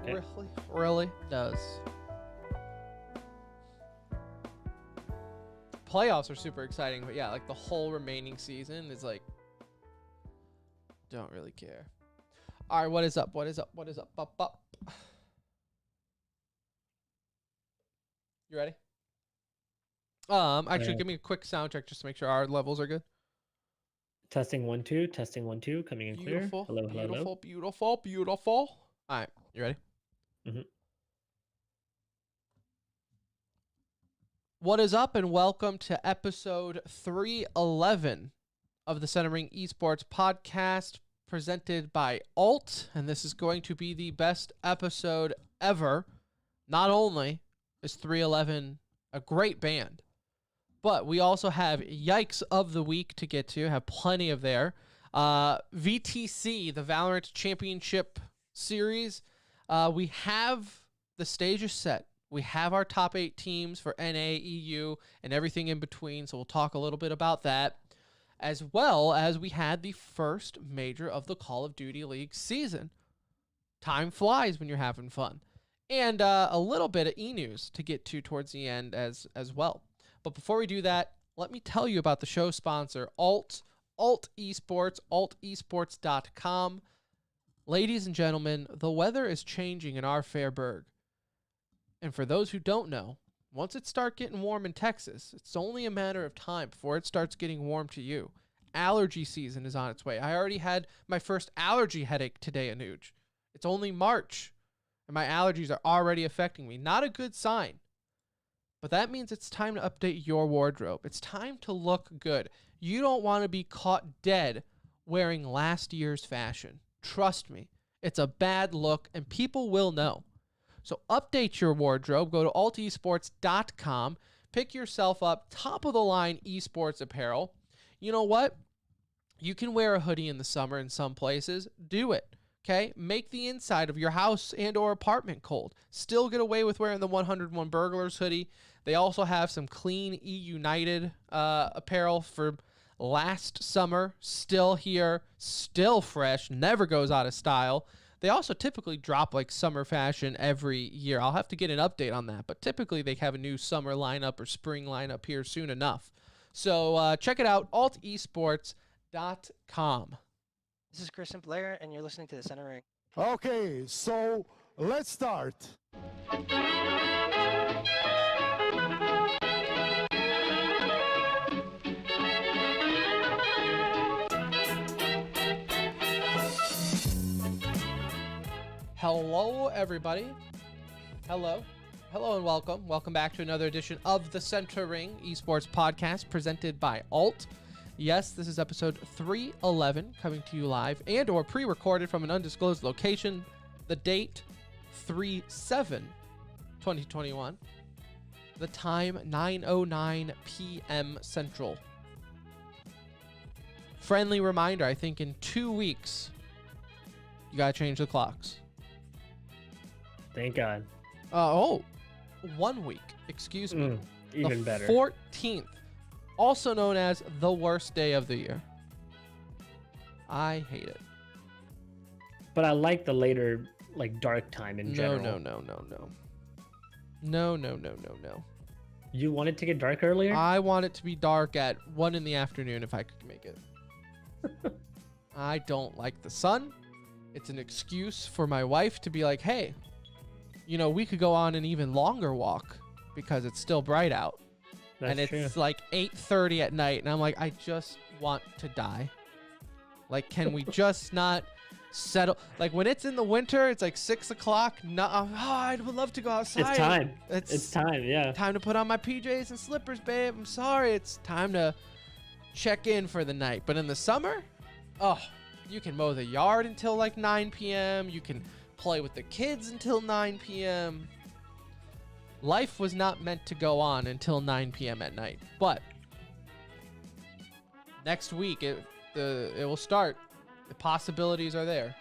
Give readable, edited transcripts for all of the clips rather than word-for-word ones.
Okay. really does. Playoffs are super exciting, but yeah, like the whole remaining season is like, don't really care. All right, what is up? Up. You ready? Actually, give me a quick sound check just to make sure our levels are good. Testing 1 2, testing 1 2, coming in clear. Hello. Beautiful. All right, you ready? Mm-hmm. What is up, and welcome to episode 311 of the Centering Esports podcast, presented by Alt, and this is going to be the best episode ever. Not only is 311 a great band, but we also have Yikes of the week to get to, have plenty of there. VTC, the Valorant Championship Series, we have the stages set. We have our top 8 teams for NA, EU, and everything in between, so we'll talk a little bit about that, as well as we had the first major of the Call of Duty League season. Time flies when you're having fun. And a little bit of e-news to get to towards the end as well. But before we do that, let me tell you about the show sponsor, Alt Esports, altesports.com. Ladies and gentlemen, the weather is changing in our fair burg. And for those who don't know, once it starts getting warm in Texas, it's only a matter of time before it starts getting warm to you. Allergy season is on its way. I already had my first allergy headache today, Anuj. It's only March, and my allergies are already affecting me. Not a good sign. But that means it's time to update your wardrobe. It's time to look good. You don't want to be caught dead wearing last year's fashion. Trust me, it's a bad look, and people will know. So update your wardrobe. Go to altesports.com. Pick yourself up top-of-the-line esports apparel. You know what? You can wear a hoodie in the summer in some places. Do it. Okay? Make the inside of your house and or apartment cold. Still get away with wearing the 101 Burglars hoodie. They also have some clean E-United apparel for last summer. Still here. Still fresh. Never goes out of style. They also typically drop like summer fashion every year. I'll have to get an update on that, but typically they have a new summer lineup or spring lineup here soon enough. So check it out, altesports.com. This is Christian Blair, and you're listening to The Centering. Okay, so let's start. Hello, everybody. Hello and welcome. Welcome back to another edition of the Centering Esports podcast presented by Alt. Yes, this is episode 311 coming to you live and or pre-recorded from an undisclosed location. The date, 3/7/2021. The time, 9:09 p.m. Central. Friendly reminder, I think in 2 weeks, you gotta change the clocks. Thank God. 1 week. Excuse me. Even better. 14th, also known as the worst day of the year. I hate it. But I like the later, like, dark time in general. No. You want it to get dark earlier? I want it to be dark at 1 in the afternoon if I could make it. I don't like the sun. It's an excuse for my wife to be like, hey, you know, we could go on an even longer walk because it's still bright out. That's and it's like 8:30 at night, and I'm like, I just want to die. Like, can we just not settle? Like, when it's in the winter, it's like 6 o'clock. No, I would love to go outside. It's time. It's time, yeah. Time to put on my PJs and slippers, babe. I'm sorry. It's time to check in for the night. But in the summer, you can mow the yard until like 9 p.m. You can play with the kids until 9 p.m. Life was not meant to go on until 9 p.m. at night. But next week, it will start. The possibilities are there.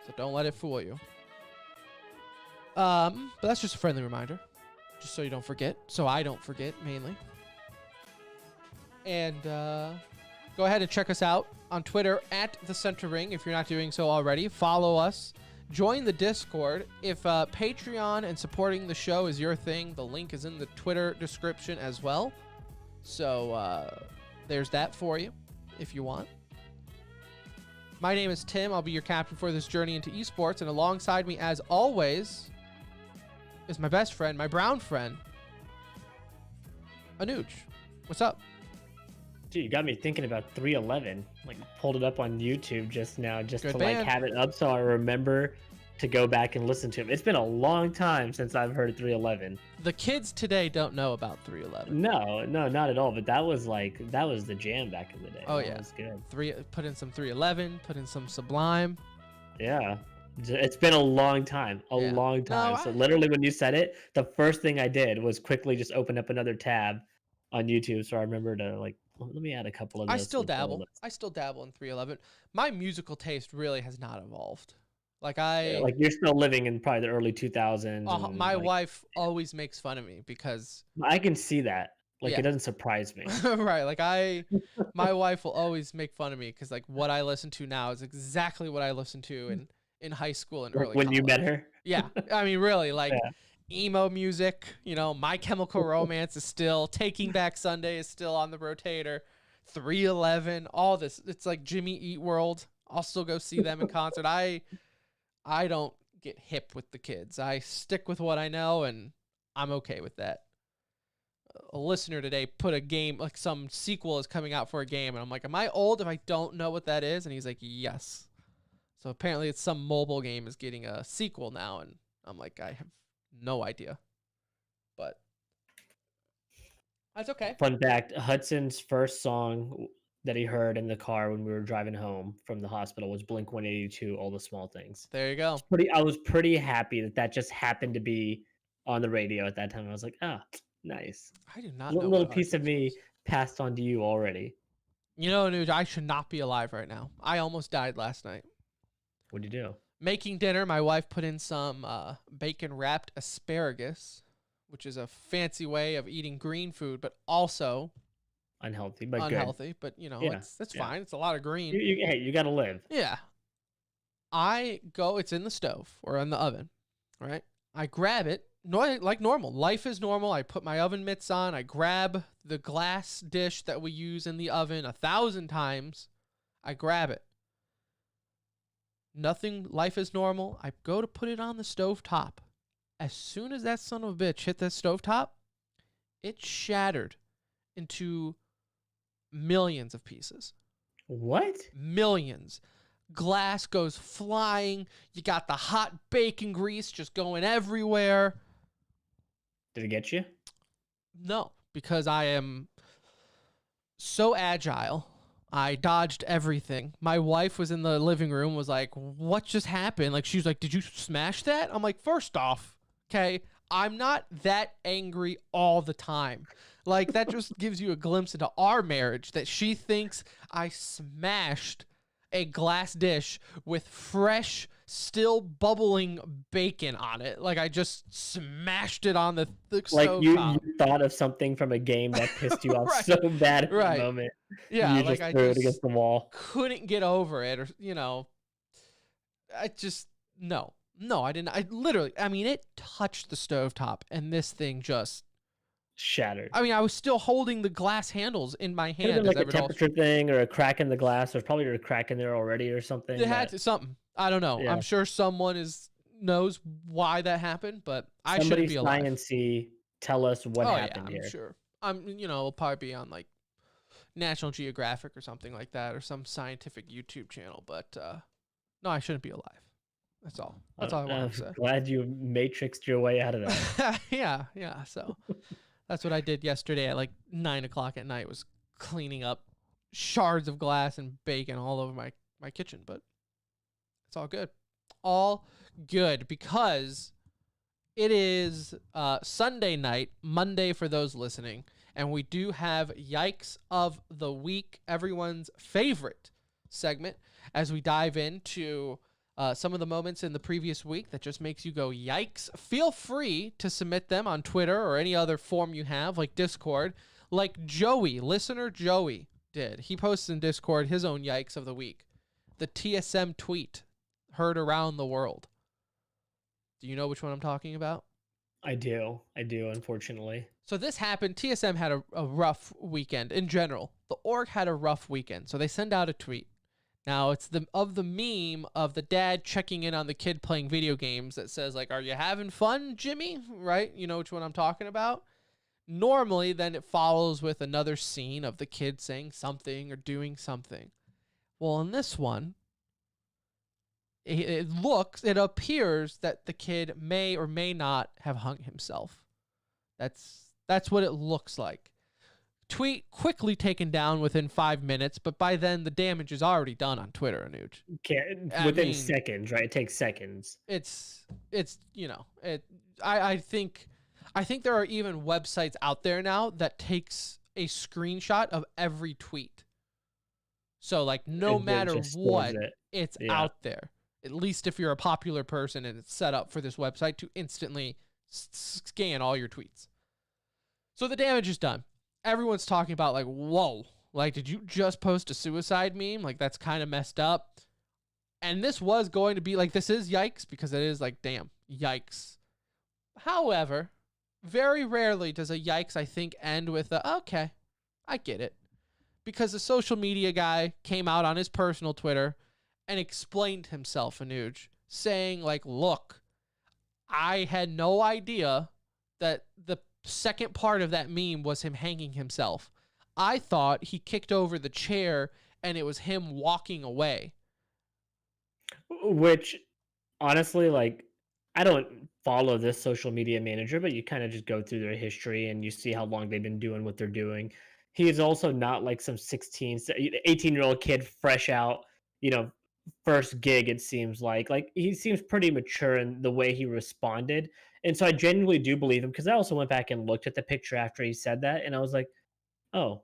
So don't let it fool you. But that's just a friendly reminder. Just so you don't forget. So I don't forget, mainly. And go ahead and check us out on Twitter at The Centering if you're not doing so already. Follow us. Join the Discord. If Patreon and supporting the show is your thing, the link is in the Twitter description as well. So there's that for you if you want. My name is Tim. I'll be your captain for this journey into esports. And alongside me, as always, is my best friend, my brown friend, Anuj. What's up? Dude, you got me thinking about 311. Like, pulled it up on YouTube just now, just Good to band. like have it up so I remember to go back and listen to it. It's been a long time since I've heard 311. The kids today don't know about 311. No, not at all. But that was the jam back in the day. Oh, That yeah. was good. Put in some 311, put in some Sublime. Yeah. It's been a long time. Yeah. Long time. No, So literally when you said it, the first thing I did was quickly just open up another tab on YouTube. So I remember to like, let me add a couple of those. I still to the dabble. playlist. I still dabble in 311. My musical taste really has not evolved. Like Like you're still living in probably the early 2000s. and, my like, wife always makes fun of me because I can see that. Like Yeah. it doesn't surprise me. right, like my wife will always make fun of me because like what I listen to now is exactly what I listened to in high school and early When you college. met her. Yeah, I mean really like Yeah. emo music. My Chemical Romance is still, Taking Back Sunday is still on the rotator. 311, all this. It's like Jimmy Eat World. I'll still go see them in concert. I don't get hip with the kids. I stick with what I know, and I'm okay with that. A listener today put a game, like some sequel is coming out for a game, and I'm like, am I old if I don't know what that is? And he's like, yes. So apparently it's some mobile game is getting a sequel now, and I'm like, I have no idea. But that's okay. Fun fact, Hudson's first song that he heard in the car when we were driving home from the hospital was Blink-182, All the Small Things. There you go. I was pretty happy that just happened to be on the radio at that time. I was like, nice. I do not A know. little what piece of Arctic me was. passed on to you already. Nude, I should not be alive right now. I almost died last night. What'd you do? Making dinner, my wife put in some bacon-wrapped asparagus, which is a fancy way of eating green food, but also Unhealthy, but unhealthy. But, Yeah, it's yeah. fine. It's a lot of green. good. Hey, you gotta live. Yeah. It's in the stove or in the oven, right? I grab it, like normal. Life is normal. I put my oven mitts on. I grab the glass dish that we use in the oven 1,000 times. I grab it. Nothing, life is normal. I go to put it on the stovetop. As soon as that son of a bitch hit that stovetop, it shattered into millions of pieces. What? Millions. Glass goes flying. You got the hot bacon grease just going everywhere. Did it get you? No, because I am so agile. I dodged everything. My wife was in the living room, was like, what just happened? Like, she was like, did you smash that? I'm like, first off, okay, I'm not that angry all the time. Like, that just gives you a glimpse into our marriage, that she thinks I smashed a glass dish with fresh, still bubbling bacon on it. Like, I just smashed it on the Like stove you top. thought of something from a game that pissed you off Right, so bad at right. the moment. Yeah, You like just I threw it just against the wall. couldn't get over it, or I just no, I didn't. It touched the stovetop, and this thing just Shattered. I was still holding the glass handles in my Could have hand been as like a everyone else. temperature thing or a crack in the glass. There's probably a crack in there already or something. It had to something. I don't know. Yeah. I'm sure someone knows why that happened, but I shouldn't Somebody be alive. science-y tell us what happened I'm here. sure. It'll probably be on like National Geographic or something like that, or some scientific YouTube channel. But no, I shouldn't be alive. That's all. That's all I want to say. Glad you matrixed your way out of that. yeah. So that's what I did yesterday at like 9 o'clock at night, was cleaning up shards of glass and bacon all over my kitchen. But it's all good. All good, because it is Sunday night, Monday for those listening, and we do have Yikes of the Week, everyone's favorite segment, as we dive into some of the moments in the previous week that just makes you go yikes. Feel free to submit them on Twitter or any other form you have, like Discord, like listener Joey did. He posted in Discord his own yikes of the week. The TSM tweet heard around the world. Do you know which one I'm talking about? I do. Unfortunately. So this happened. TSM had a rough weekend in general. The org had a rough weekend. So they send out a tweet. Now it's the meme of the dad checking in on the kid playing video games that says like, "Are you having fun, Jimmy?" Right? You know which one I'm talking about? Normally, then it follows with another scene of the kid saying something or doing something. Well, in this one, it appears that the kid may or may not have hung himself. That's what it looks like. Tweet quickly taken down within 5 minutes, but by then the damage is already done on Twitter, Anuj. Within seconds, right? It takes seconds. It's I think there are even websites out there now that takes a screenshot of every tweet. So like no matter what, it's out there. At least if you're a popular person and it's set up for this website to instantly scan all your tweets. So the damage is done. Everyone's talking about like, whoa, like, did you just post a suicide meme? Like, that's kind of messed up. And this was going to be like, this is yikes because it is like, damn, yikes. However, very rarely does a yikes, I think, end with a, okay, I get it. Because a social media guy came out on his personal Twitter and explained himself, Anuj, saying like, look, I had no idea that the second part of that meme was him hanging himself. I thought he kicked over the chair and it was him walking away. Which, honestly, like, I don't follow this social media manager, but you kind of just go through their history and you see how long they've been doing what they're doing. He is also not like some 16, 18-year-old kid fresh out, first gig, it seems like. Like, he seems pretty mature in the way he responded. And so I genuinely do believe him because I also went back and looked at the picture after he said that. And I was like, oh,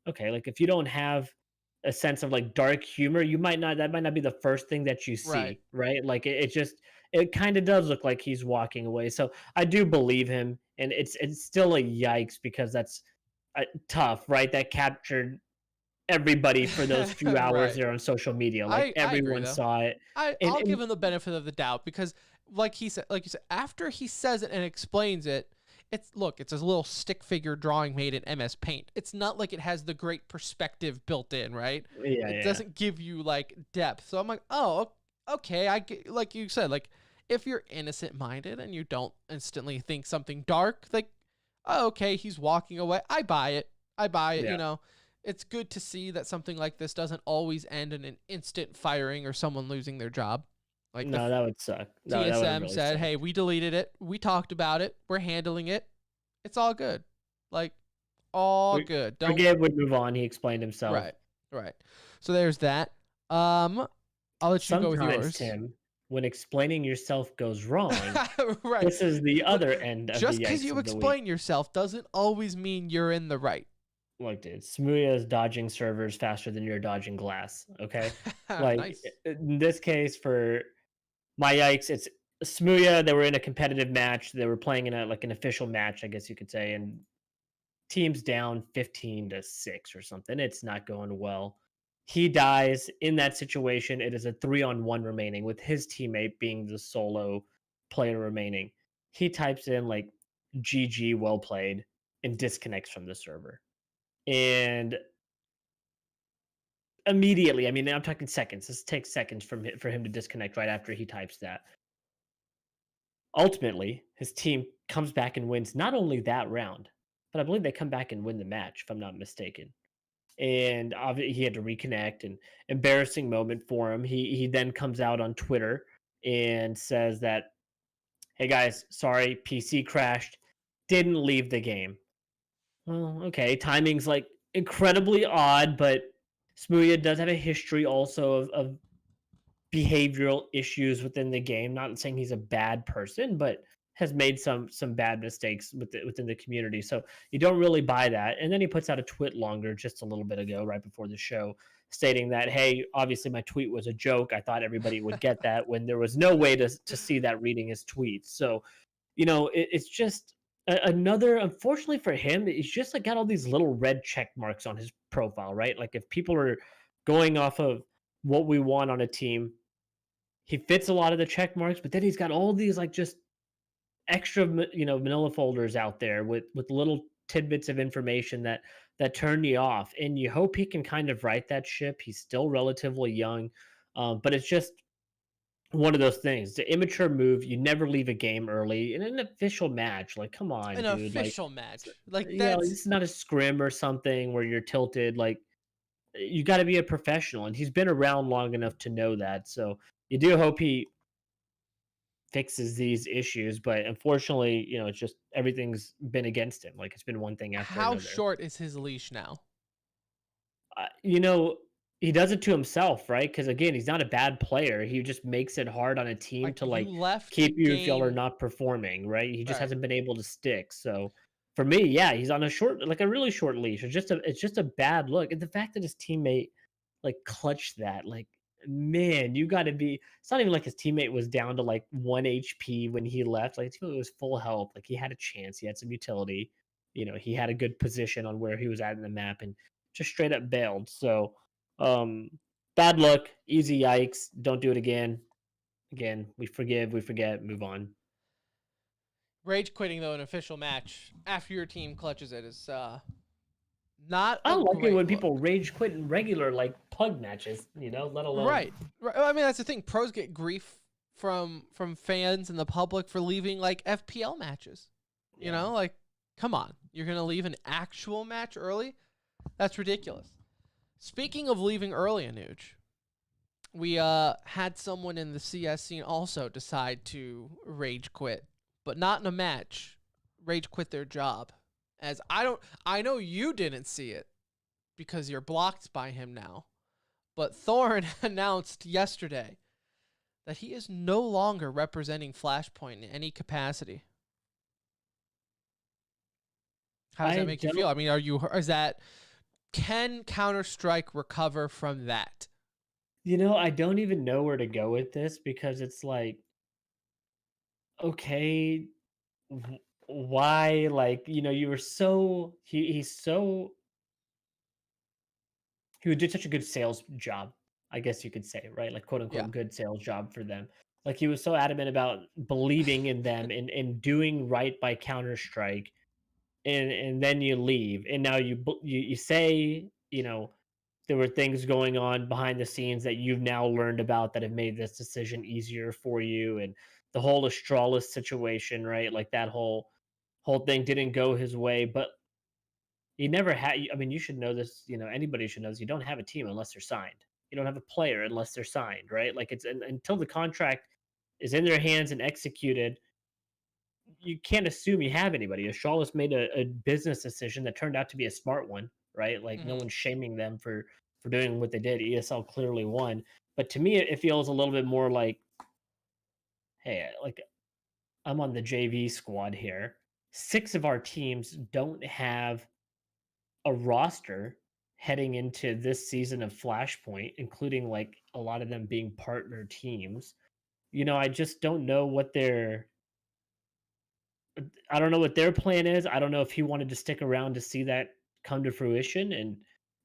okay. Like, if you don't have a sense of like dark humor, that might not be the first thing that you see, right? Like, it kind of does look like he's walking away. So I do believe him. And it's still a yikes because that's tough, right? That captured everybody for those few hours there on social media. Like, everyone saw it. I'll give him the benefit of the doubt because like you said, after he says it and explains it, it's a little stick figure drawing made in MS Paint. It's not like it has the great perspective built in, right? Yeah, it doesn't give you like depth. So I'm like, oh, okay. I get, like you said, like if you're innocent minded and you don't instantly think something dark, like, oh, okay, he's walking away. I buy it. Yeah. It's good to see that something like this doesn't always end in an instant firing or someone losing their job. Like, no, that would suck. TSM really said, suck. hey, we deleted it. We talked about it. We're handling it. It's all good. Like, all good. Don't forgive, we move on. He explained himself. Right. So there's that. I'll let you go with yours. Tim, when explaining yourself goes wrong, right. This is the other end of just the because you explain yourself doesn't always mean you're in the right. Look, dude, Smooya is dodging servers faster than you're dodging glass. Okay, like Nice. In this case, for my yikes, it's Smooya. They were in a competitive match. They were playing in an official match, I guess you could say, and team's down 15-6 or something. It's not going well. He dies in that situation. It is a 3-on-1 remaining with his teammate being the solo player remaining. He types in like GG, well played, and disconnects from the server. And immediately, I mean, I'm talking seconds. This takes seconds for him to disconnect right after he types that. Ultimately, his team comes back and wins not only that round, but I believe they come back and win the match, if I'm not mistaken. And he had to reconnect, and embarrassing moment for him. He then comes out on Twitter and says that, hey guys, sorry, PC crashed, didn't leave the game. Well, okay, timing's like incredibly odd, but Smooya does have a history also of behavioral issues within the game. Not saying he's a bad person, but has made some bad mistakes within the community. So you don't really buy that. And then he puts out a tweet longer just a little bit ago, right before the show, stating that, hey, obviously my tweet was a joke. I thought everybody would get that when there was no way to see that reading his tweets. So, it's just another, unfortunately for him, he's just like got all these little red check marks on his profile, right? Like if people are going off of what we want on a team, he fits a lot of the check marks, but then he's got all these like just extra, manila folders out there with little tidbits of information that turn you off, and you hope he can kind of right that ship. He's still relatively young, but it's just one of those things. The immature move. You never leave a game early in an official match. Like, come on, An dude. Like, official match. Like this is not a scrim or something where you're tilted. Like, you got to be a professional, and he's been around long enough to know that. So you do hope he fixes these issues, but unfortunately, it's just everything's been against him. Like, it's been one thing after how another. short is his leash now? Uh, you know, he does it to himself, right? Because again, he's not a bad player. He just makes it hard on a team Like to you like left the keep you if y'all are game, not performing, right? He just right? hasn't been able to stick. So for me, yeah, he's on a short, like a really short leash. It's just a bad look. And the fact that his teammate like clutched that, like, man, you got to be. It's not even like his teammate was down to like 1 HP when he left. Like, his teammate was full health. Like, he had a chance. He had some utility. He had a good position on where he was at in the map, and just straight up bailed. So, um, bad luck, easy yikes. Don't do it again. Again, we forgive, we forget, move on. Rage quitting though an official match after your team clutches it is not I a don't like it great when look. people rage quit in regular like pug matches, let alone. Right. Right. I mean, that's the thing. Pros get grief from fans and the public for leaving like FPL matches. You Yeah. know, like, come on, you're gonna leave an actual match early? That's ridiculous. Speaking of leaving early, Anuj, we had someone in the CS scene also decide to rage quit, but not in a match. Rage quit their job. As I know you didn't see it because you're blocked by him now. But Thorn announced yesterday that he is no longer representing Flashpoint in any capacity. How does I that make you don't feel? I mean, can Counter-Strike recover from that? I don't even know where to go with this, because it's like, okay, why? Like, you were so he would do such a good sales job, I guess you could say, right? Like, quote Yeah. unquote good sales job for them. Like, he was so adamant about believing in them and doing right by Counter Strike, and then you leave, and now you say, there were things going on behind the scenes that you've now learned about that have made this decision easier for you, and the whole Astralis situation, right? Like, that whole thing didn't go his way, but he never had. I mean, you should know this. Anybody should know this. You don't have a team unless they're signed. You don't have a player unless they're signed, right? Like, until the contract is in their hands and executed, you can't assume you have anybody. Astralis made a business decision that turned out to be a smart one, right? Like, no Mm-hmm. one's shaming them for doing what they did. ESL clearly won, but to me, it feels a little bit more like, hey, like, I'm on the JV squad here. 6 of our teams don't have a roster heading into this season of Flashpoint, including like a lot of them being partner teams. I just don't know what I don't know what their plan is. I don't know if he wanted to stick around to see that come to fruition, and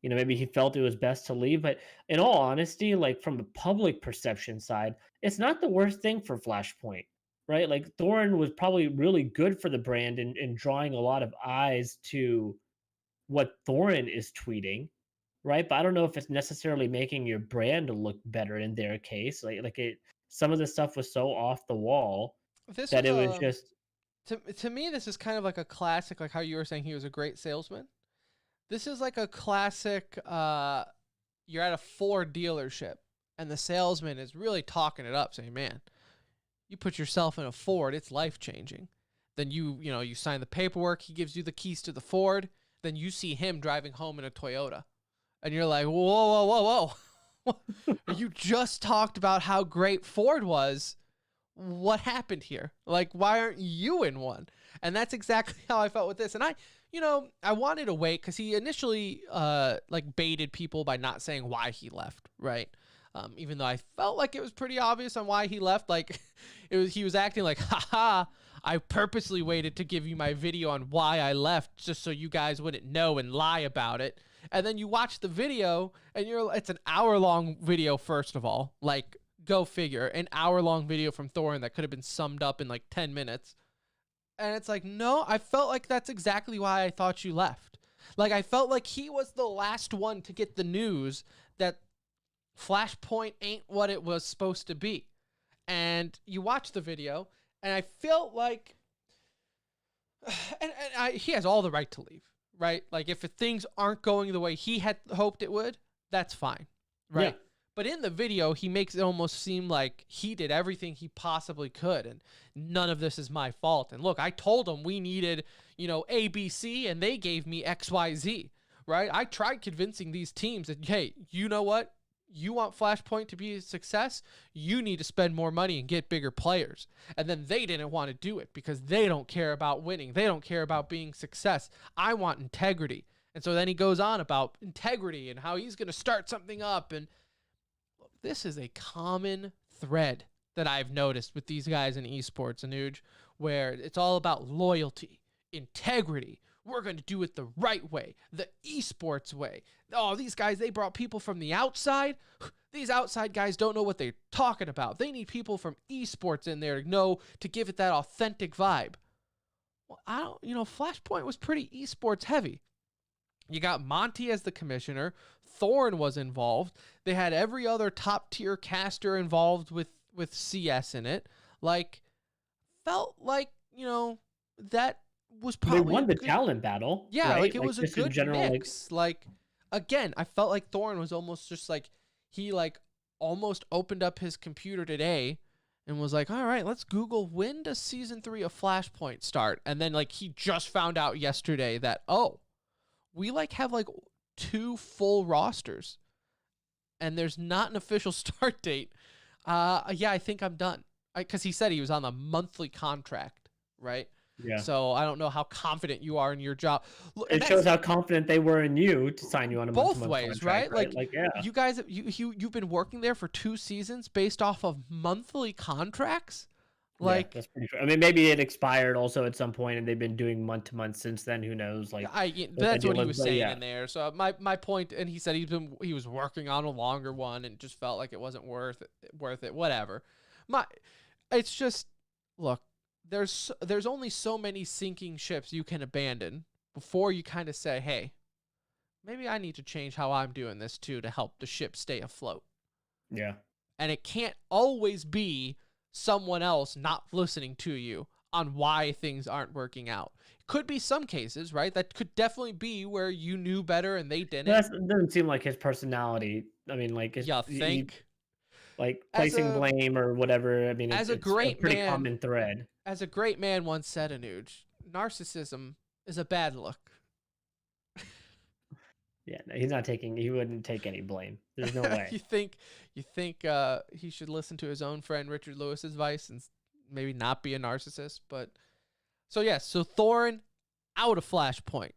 maybe he felt it was best to leave. But in all honesty, like, from a public perception side, it's not the worst thing for Flashpoint, right? Like, Thorin was probably really good for the brand and drawing a lot of eyes to what Thorin is tweeting, right? But I don't know if it's necessarily making your brand look better in their case. Some of the stuff was so off the wall This that was it was just. to me, this is kind of like a classic, like how you were saying he was a great salesman. This is like a classic. You're at a Ford dealership, and the salesman is really talking it up, saying, "Man, you put yourself in a Ford, it's life changing." Then you sign the paperwork. He gives you the keys to the Ford. Then you see him driving home in a Toyota, and you're like, "Whoa, whoa, whoa, whoa!" You just talked about how great Ford was. What happened here? Like, why aren't you in one? And that's exactly how I felt with this. And I wanted to wait because he initially like baited people by not saying why he left, right? Even though I felt like it was pretty obvious on why he left. Like, he was acting like, haha, I purposely waited to give you my video on why I left just so you guys wouldn't know and lie about it. And then you watch the video and it's an hour-long video, first of all. Like, Go figure. An hour-long video from Thorin that could have been summed up in like 10 minutes. And it's like, no, I felt like that's exactly why I thought you left. Like, I felt like he was the last one to get the news that Flashpoint ain't what it was supposed to be. And you watch the video, and I felt like, he has all the right to leave, right? Like, if things aren't going the way he had hoped it would, that's fine, right? Yeah. But in the video, he makes it almost seem like he did everything he possibly could, and none of this is my fault. And look, I told him we needed, ABC, and they gave me XYZ, right? I tried convincing these teams that, hey, you know what? You want Flashpoint to be a success? You need to spend more money and get bigger players. And then they didn't want to do it because they don't care about winning. They don't care about being success. I want integrity. And so then he goes on about integrity and how he's going to start something up. And this is a common thread that I've noticed with these guys in esports, Anuj, where it's all about loyalty, integrity. We're going to do it the right way, the esports way. Oh, these guys, they brought people from the outside. These outside guys don't know what they're talking about. They need people from esports in there to give it that authentic vibe. Well, Flashpoint was pretty esports heavy. You got Monty as the commissioner. Thorin was involved. They had every other top tier caster involved with CS in it. Like, felt like, that was probably They won the talent battle. Yeah, right? like it was a just in good general, mix. Like, again, I felt like Thorin was almost just like he almost opened up his computer today and was like, all right, let's Google when does season 3 of Flashpoint start? And then he just found out yesterday that, we have 2 full rosters and there's not an official start date. Yeah, I think I'm done. Because he said he was on a monthly contract, right? Yeah. So I don't know how confident you are in your job. It shows how confident they were in you to sign you on a both month-to-month ways, contract, right? yeah. You guys, you've been working there for 2 seasons based off of monthly contracts. Yeah, that's pretty true. I mean, maybe it expired also at some point, and they've been doing month-to-month since then. Who knows? That's what he was saying in there. So my point, and he said he was working on a longer one, and just felt like it wasn't worth it. Whatever. It's just, look. There's only so many sinking ships you can abandon before you kind of say, hey, maybe I need to change how I'm doing this too to help the ship stay afloat. Yeah. And it can't always be someone else not listening to you on why things aren't working out. It could be some cases, right? That could definitely be where you knew better and they didn't. That doesn't seem like his personality. I mean, placing blame or whatever. I mean, it's a pretty common thread. As a great man once said, Anuj, narcissism is a bad look. Yeah, no, he wouldn't take any blame. There's no way. You think he should listen to his own friend Richard Lewis's advice and maybe not be a narcissist? But so Thorin out of Flashpoint.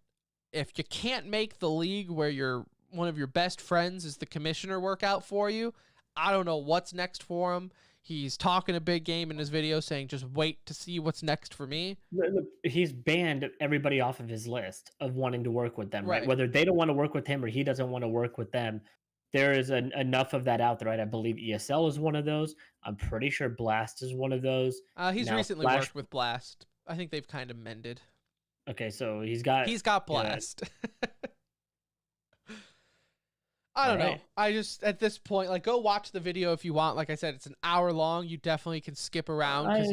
If you can't make the league where one of your best friends is the commissioner work out for you, I don't know what's next for him. He's talking a big game in his video saying, just wait to see what's next for me. He's banned everybody off of his list of wanting to work with them, right? Whether they don't want to work with him or he doesn't want to work with them. There is enough of that out there, right? I believe ESL is one of those. I'm pretty sure Blast is one of those. He's recently worked with Blast. I think they've kind of mended. Okay, so he's got Blast. I don't know. I just, at this point, go watch the video if you want. Like I said, it's an hour long. You definitely can skip around. I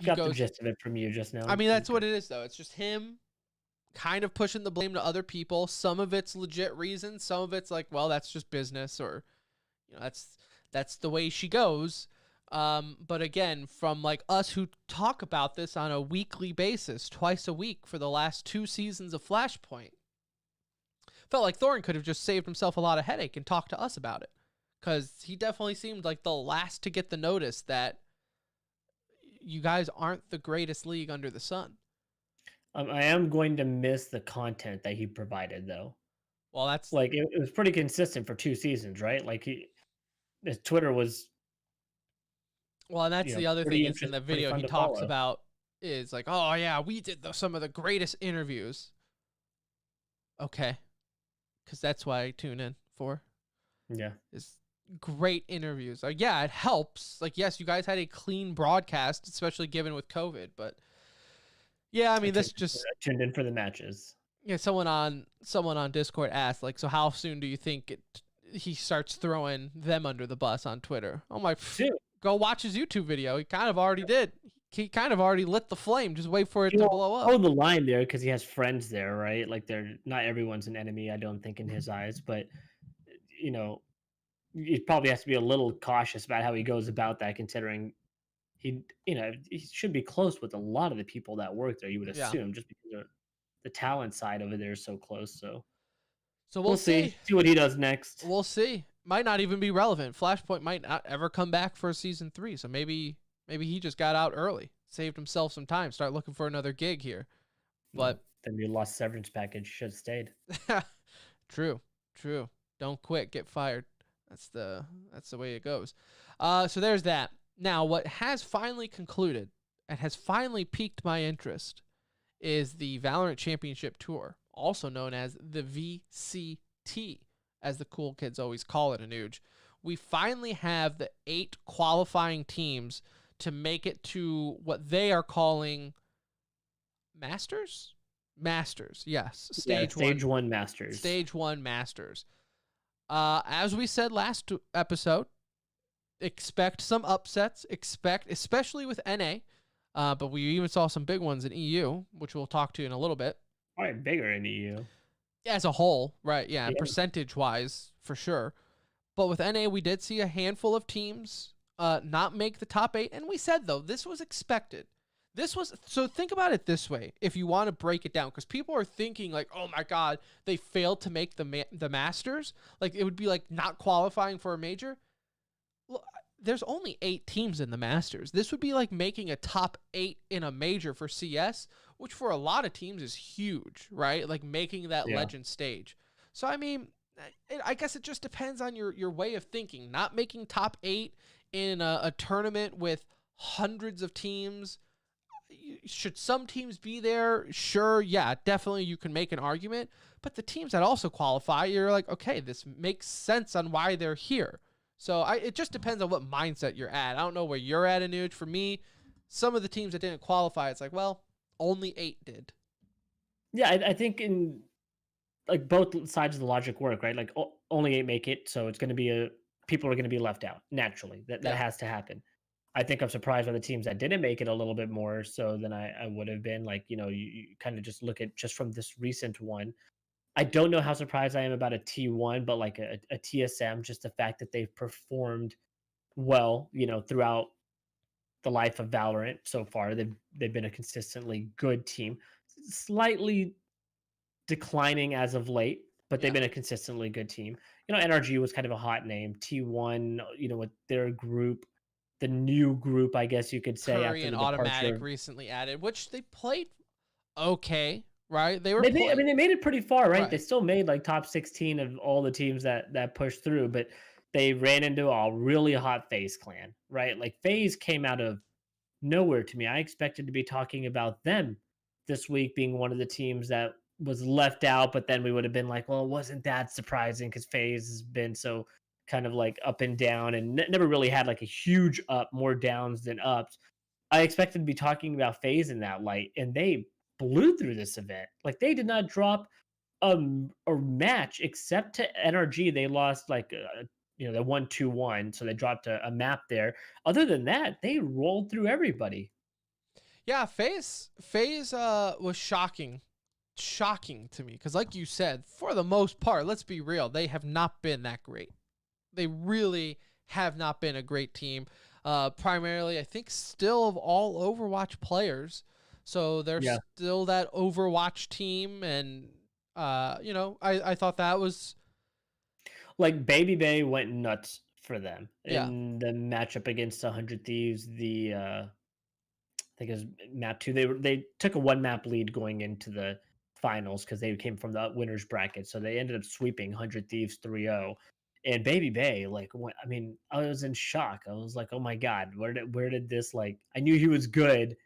got the gist of it from you just now. I mean, that's what it is, though. It's just him kind of pushing the blame to other people. Some of it's legit reasons. Some of it's that's just business, or, that's the way she goes. But again, from us who talk about this on a weekly basis, twice a week for the last 2 seasons of Flashpoint, felt like Thorin could have just saved himself a lot of headache and talked to us about it, because he definitely seemed like the last to get the notice that you guys aren't the greatest league under the sun. I am going to miss the content that he provided, though. Well, that's it was pretty consistent for 2 seasons, right? His Twitter was. Well, and that's the other thing is in the video he talks about is oh yeah, we did some of the greatest interviews. Okay. Because that's why I tune in for. Yeah. Is great interviews. Like, yeah, it helps. Like, yes, you guys had a clean broadcast, especially given with COVID. But yeah, I mean, this just I tuned in for the matches. yeah. Someone on Discord asked, like, so how soon do you think he starts throwing them under the bus on Twitter? I'm like, Soon. go watch his YouTube video. He kind of already did. He kind of already lit the flame. Just wait for it to blow up. Hold the line there because he has friends there, right? Like they're not everyone's an enemy, I don't think, in his eyes, but you know, he probably has to be a little cautious about how he goes about that, considering he should be close with a lot of the people that work there. You would Yeah. assume just because the talent side over there is so close. So So we'll see what he does next. We'll see. Might not even be relevant. Flashpoint might not ever come back for season 3. So maybe he just got out early, saved himself some time, start looking for another gig here. But then you lost severance package. Should have stayed. True. Don't quit, get fired. That's the way it goes. So there's that. Now, what has finally concluded and has finally piqued my interest is the Valorant Championship Tour, also known as the VCT, as the cool kids always call it, Anuj. We finally have the 8 qualifying teams to make it to what they are calling Masters? Masters, yes. Stage 1 Masters. Stage 1 Masters. As we said last episode, expect some upsets. Especially with NA. But we even saw some big ones in EU, which we'll talk to in a little bit. Probably bigger in EU. As a whole, right? Yeah, percentage-wise, for sure. But with NA, we did see a handful of teams not make the top 8. And we said, though, this was expected. So think about it this way, if you want to break it down, because people are thinking like, oh my God, they failed to make the Masters. Like, it would be like not qualifying for a major. Well, there's only 8 teams in the Masters. This would be like making a top 8 in a major for CS, which for a lot of teams is huge, right? Like making that legend stage. So, I mean, I guess it just depends on your way of thinking. Not making top 8 in a tournament with hundreds of teams. Should some teams be there? Sure, yeah, definitely you can make an argument. But the teams that also qualify, you're like, okay, this makes sense on why they're here. So it just depends on what mindset you're at. I don't know where you're at, Anuj. For me, some of the teams that didn't qualify, it's like, well, only 8 did. Yeah, I think in like both sides of the logic work, right? Like only 8 make it, so it's going to be people are going to be left out naturally. That has to happen. I think I'm surprised by the teams that didn't make it a little bit more so than I would have been. Like, you kind of just look at just from this recent one. I don't know how surprised I am about a T1, but like a TSM, just the fact that they've performed well, throughout the life of Valorant so far. They've been a consistently good team. Slightly declining as of late, but they've been a consistently good team. NRG was kind of a hot name. T1, with their group, the new group, I guess you could say, Curry after and the Automatic departure. recently added, which they played okay, right? They made it pretty far, right? Right. They still made like top 16 of all the teams that pushed through, but they ran into a really hot FaZe clan, right? Like FaZe came out of nowhere to me. I expected to be talking about them this week being one of the teams that was left out, but then we would have been like, well, it wasn't that surprising because FaZe has been so kind of like up and down and never really had like a huge up, more downs than ups. I expected to be talking about FaZe in that light, and they blew through this event. Like they did not drop a match except to NRG. They lost like they won 2-1, so they dropped a map there. Other than that, they rolled through everybody. Yeah, FaZe was shocking to me because, like you said, for the most part, let's be real, they have not been that great. They really have not been a great team. Primarily, I think, still of all Overwatch players. So they're still that Overwatch team, and I thought that was like Baby Bay went nuts for them in the matchup against 100 Thieves. I think it was map 2. They took a 1 map lead going into the finals because they came from the winners bracket, so they ended up sweeping 100 Thieves 3-0. And Baby Bay, like, I was in shock. I was like, oh my God, where did this, like, I knew he was good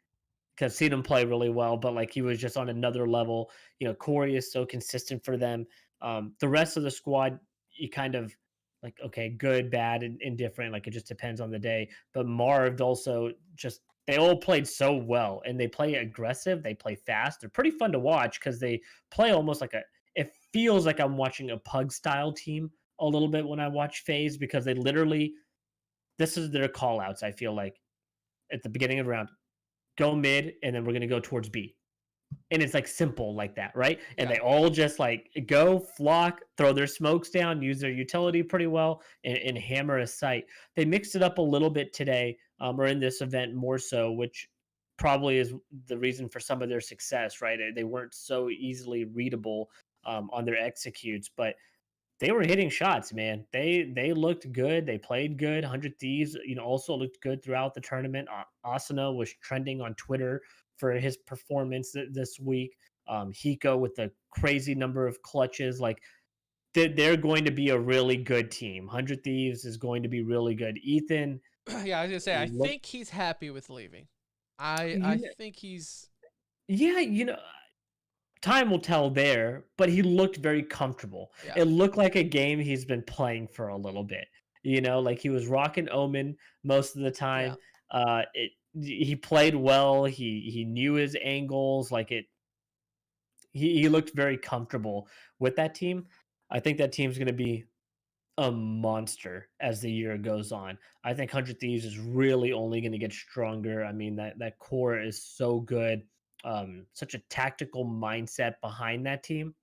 because I've seen him play really well, but like he was just on another level. Corey is so consistent for them. The rest of the squad, you kind of like, okay, good, bad, and indifferent. Like it just depends on the day. But Marved also just they all played so well and they play aggressive, they play fast. They're pretty fun to watch because they play almost like a it feels like I'm watching a pug style team a little bit when I watch FaZe because they literally this is their call outs, I feel like, at the beginning of the round. Go mid, and then we're gonna go towards B. And it's like simple like that, right? And Yeah. they all just like go flock, throw their smokes down, use their utility pretty well, and hammer a site. They mixed it up a little bit today, or in this event more so, which probably is the reason for some of their success, right? They weren't so easily readable on their executes, but they were hitting shots, man. They looked good. They played good. 100 Thieves, also looked good throughout the tournament. Asuna was trending on Twitter for his performance this week. Hiko with the crazy number of clutches. Like they're going to be a really good team. 100 Thieves is going to be really good. Ethan, Yeah, I was gonna say, I look, think he's happy with leaving. I yeah, think he's yeah, time will tell there, but he looked very comfortable. yeah, It looked like a game he's been playing for a little bit. Like he was rocking Omen most of the yeah. time. He played well. He knew his angles. Like he looked very comfortable with that team. I think that team's going to be a monster as the year goes on. I think 100 Thieves is really only going to get stronger. I mean, that core is so good. Such a tactical mindset behind that team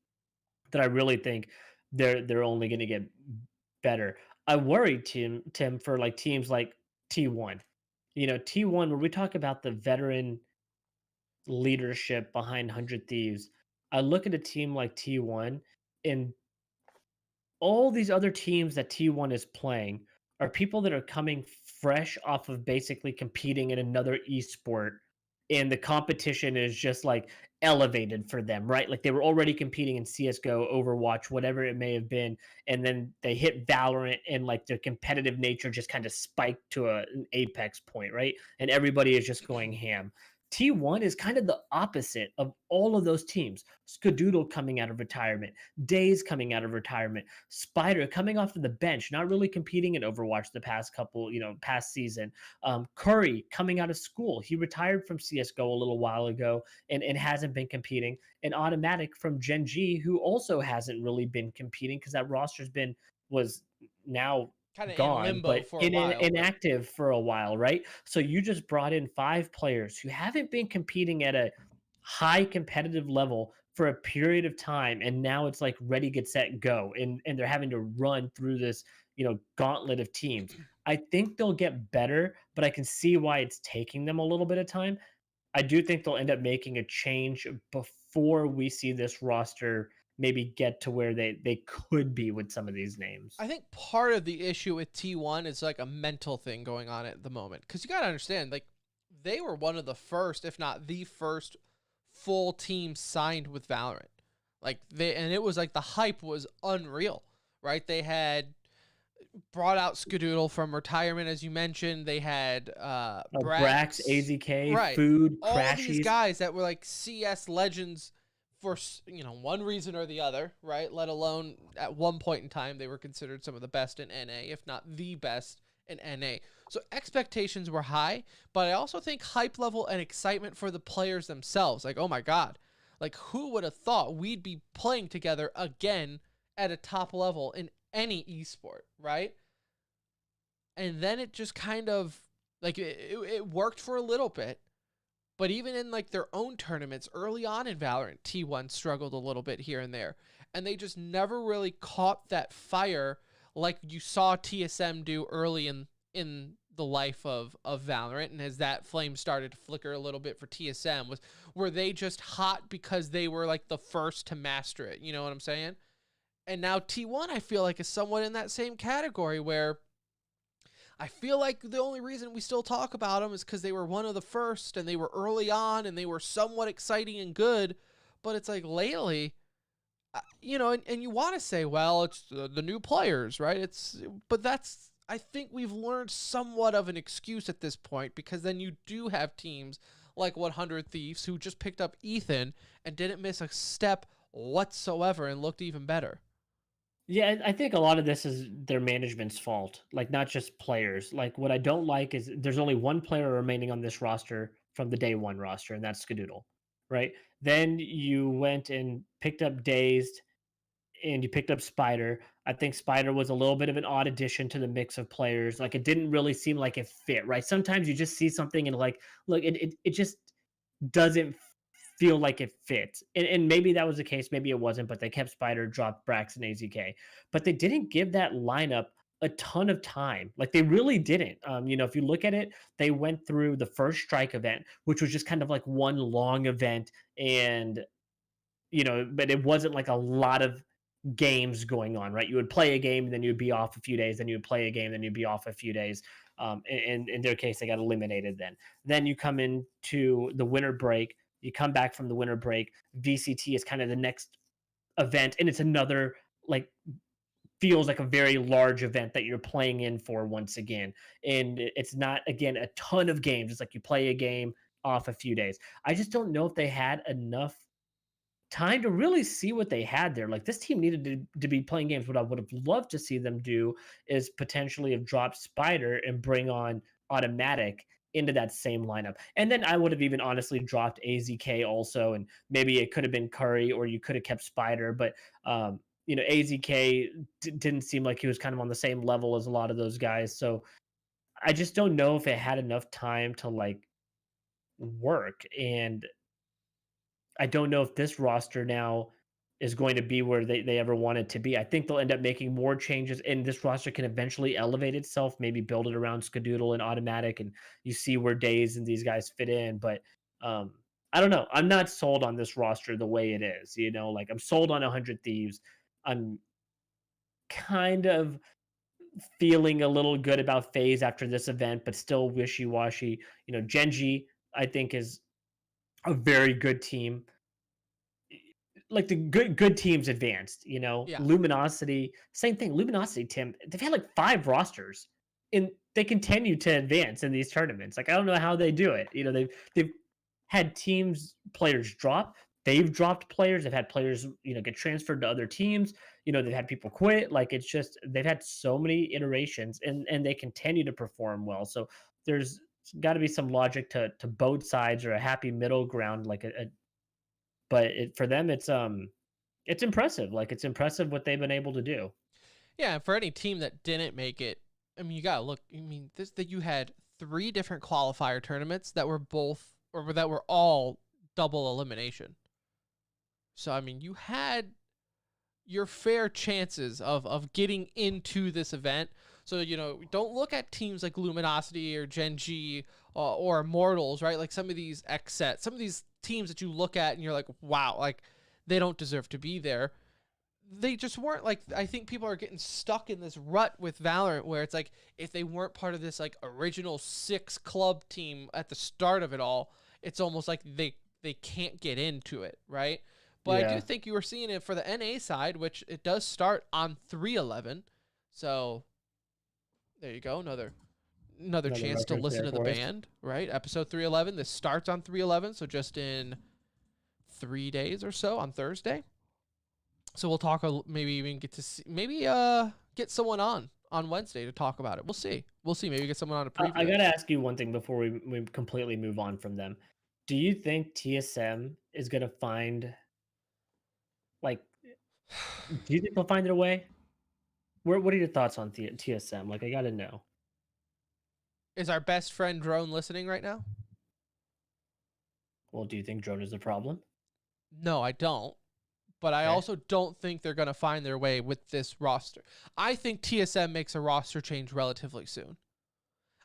that I really think they're only going to get better. I worry Tim for like teams like T1. T1 where we talk about the veteran leadership behind 100 Thieves. I look at a team like T1 and all these other teams that T1 is playing are people that are coming fresh off of basically competing in another esport, and the competition is just like elevated for them, right? Like they were already competing in CS:GO, Overwatch, whatever it may have been, and then they hit Valorant and like their competitive nature just kind of spiked to an apex point, right? And everybody is just going ham. T1 is kind of the opposite of all of those teams. Skadoodle coming out of retirement, Days coming out of retirement, Spider coming off of the bench, not really competing in Overwatch the past couple, past season. Curry coming out of school. He retired from CSGO a little while ago and hasn't been competing. And Automatic from Gen G, who also hasn't really been competing because that was now Kind of in gone, limbo but for a while, but inactive for a while, right? So you just brought in 5 players who haven't been competing at a high competitive level for a period of time, and now it's like ready, get set, go, and they're having to run through this gauntlet of teams. I think they'll get better, but I can see why it's taking them a little bit of time. I do think they'll end up making a change before we see this roster maybe get to where they could be with some of these names. I think part of the issue with T1 is like a mental thing going on at the moment. Because you got to understand, like, they were one of the first, if not the first, full team signed with Valorant. And it was like the hype was unreal, right? They had brought out Skadoodle from retirement, as you mentioned. They had Brax, AZK, right? Food, All these Crashies. guys that were like CS legends for one reason or the other, right? Let alone at one point in time they were considered some of the best in NA, if not the best in NA. So expectations were high, but I also think hype level and excitement for the players themselves. Like, oh my God, like who would have thought we'd be playing together again at a top level in any esport, right? And then it just kind of like it worked for a little bit. But even in like their own tournaments early on in Valorant, T1 struggled a little bit here and there. And they just never really caught that fire like you saw TSM do early in the life of Valorant. And as that flame started to flicker a little bit for TSM, were they just hot because they were like the first to master it? You know what I'm saying? And now T1, I feel like, is somewhat in that same category where I feel like the only reason we still talk about them is because they were one of the first and they were early on and they were somewhat exciting and good. But it's like lately, and you want to say, well, it's the new players, right? But I think we've learned somewhat of an excuse at this point, because then you do have teams like 100 Thieves who just picked up Ethan and didn't miss a step whatsoever and looked even better. Yeah, I think a lot of this is their management's fault, like, not just players. Like, what I don't like is there's only one player remaining on this roster from the day one roster, and that's Skadoodle, right? Then you went and picked up Dazed, and you picked up Spider. I think Spider was a little bit of an odd addition to the mix of players. Like, it didn't really seem like it fit, right? Sometimes you just see something and, like, look, it just doesn't feel like it fits. And maybe that was the case, maybe it wasn't, but they kept Spider, dropped Brax and AZK. But they didn't give that lineup a ton of time. Like, they really didn't. If you look at it, they went through the first strike event, which was just kind of like one long event, and but it wasn't like a lot of games going on, right? You would play a game, and then you'd be off a few days, then you would play a game, then you'd be off a few days. In their case, they got eliminated then. Then you come into the winter break, you come back from the winter break, VCT is kind of the next event, and it's another, like, feels like a very large event that you're playing in for once again. And it's not, again, a ton of games. It's like you play a game off a few days. I just don't know if they had enough time to really see what they had there. Like, this team needed to be playing games. What I would have loved to see them do is potentially have dropped Spider and bring on Automatic into that same lineup. And then I would have even honestly dropped AZK also, and maybe it could have been Curry, or you could have kept Spider. But AZK didn't seem like he was kind of on the same level as a lot of those guys. So I just don't know if it had enough time to, like, work. And I don't know if this roster now is going to be where they ever want it to be. I think they'll end up making more changes, and this roster can eventually elevate itself, maybe build it around Skadoodle and Automatic, and you see where Days and these guys fit in. But I don't know. I'm not sold on this roster the way it is. Like, I'm sold on 100 Thieves. I'm kind of feeling a little good about FaZe after this event, but still wishy-washy. Genji, I think, is a very good team. Like, the good teams advanced. Yeah. Luminosity, same thing. Luminosity, Tim, they've had like 5 rosters, and they continue to advance in these tournaments. Like, I don't know how they do it. They've had players drop. They've dropped players. They've had players, get transferred to other teams. They've had people quit. Like, it's just, they've had so many iterations, and they continue to perform well. So there's got to be some logic to both sides, or a happy middle ground, like but for them, it's impressive. Like, it's impressive what they've been able to do. Yeah, and for any team that didn't make it, I mean, you gotta look. I mean, that you had 3 different qualifier tournaments that were all double elimination. So I mean, you had your fair chances of getting into this event. So don't look at teams like Luminosity or Gen G or Immortals, right? Like some of these XSET, some of these teams that you look at and you're like, wow, like they don't deserve to be there. They just weren't. Like, I think people are getting stuck in this rut with Valorant where it's like, if they weren't part of this like original 6 club team at the start of it all, it's almost like they can't get into it, right? But I do think you were seeing it for the NA side, which it does start on 3/11. So there you go, another chance to listen to the band, right? Episode 311. This starts on 3/11, so just in 3 days or so on Thursday. So we'll talk, maybe even get to see, maybe get someone on Wednesday to talk about it. We'll see. Maybe get someone on a preview. I got to ask you one thing before we completely move on from them. Do you think TSM is going to find, like, do you think they'll find their way? What are your thoughts on TSM? Like, I got to know. Is our best friend Drone listening right now? Well, do you think Drone is a problem? No, I don't. But I also don't think they're going to find their way with this roster. I think TSM makes a roster change relatively soon.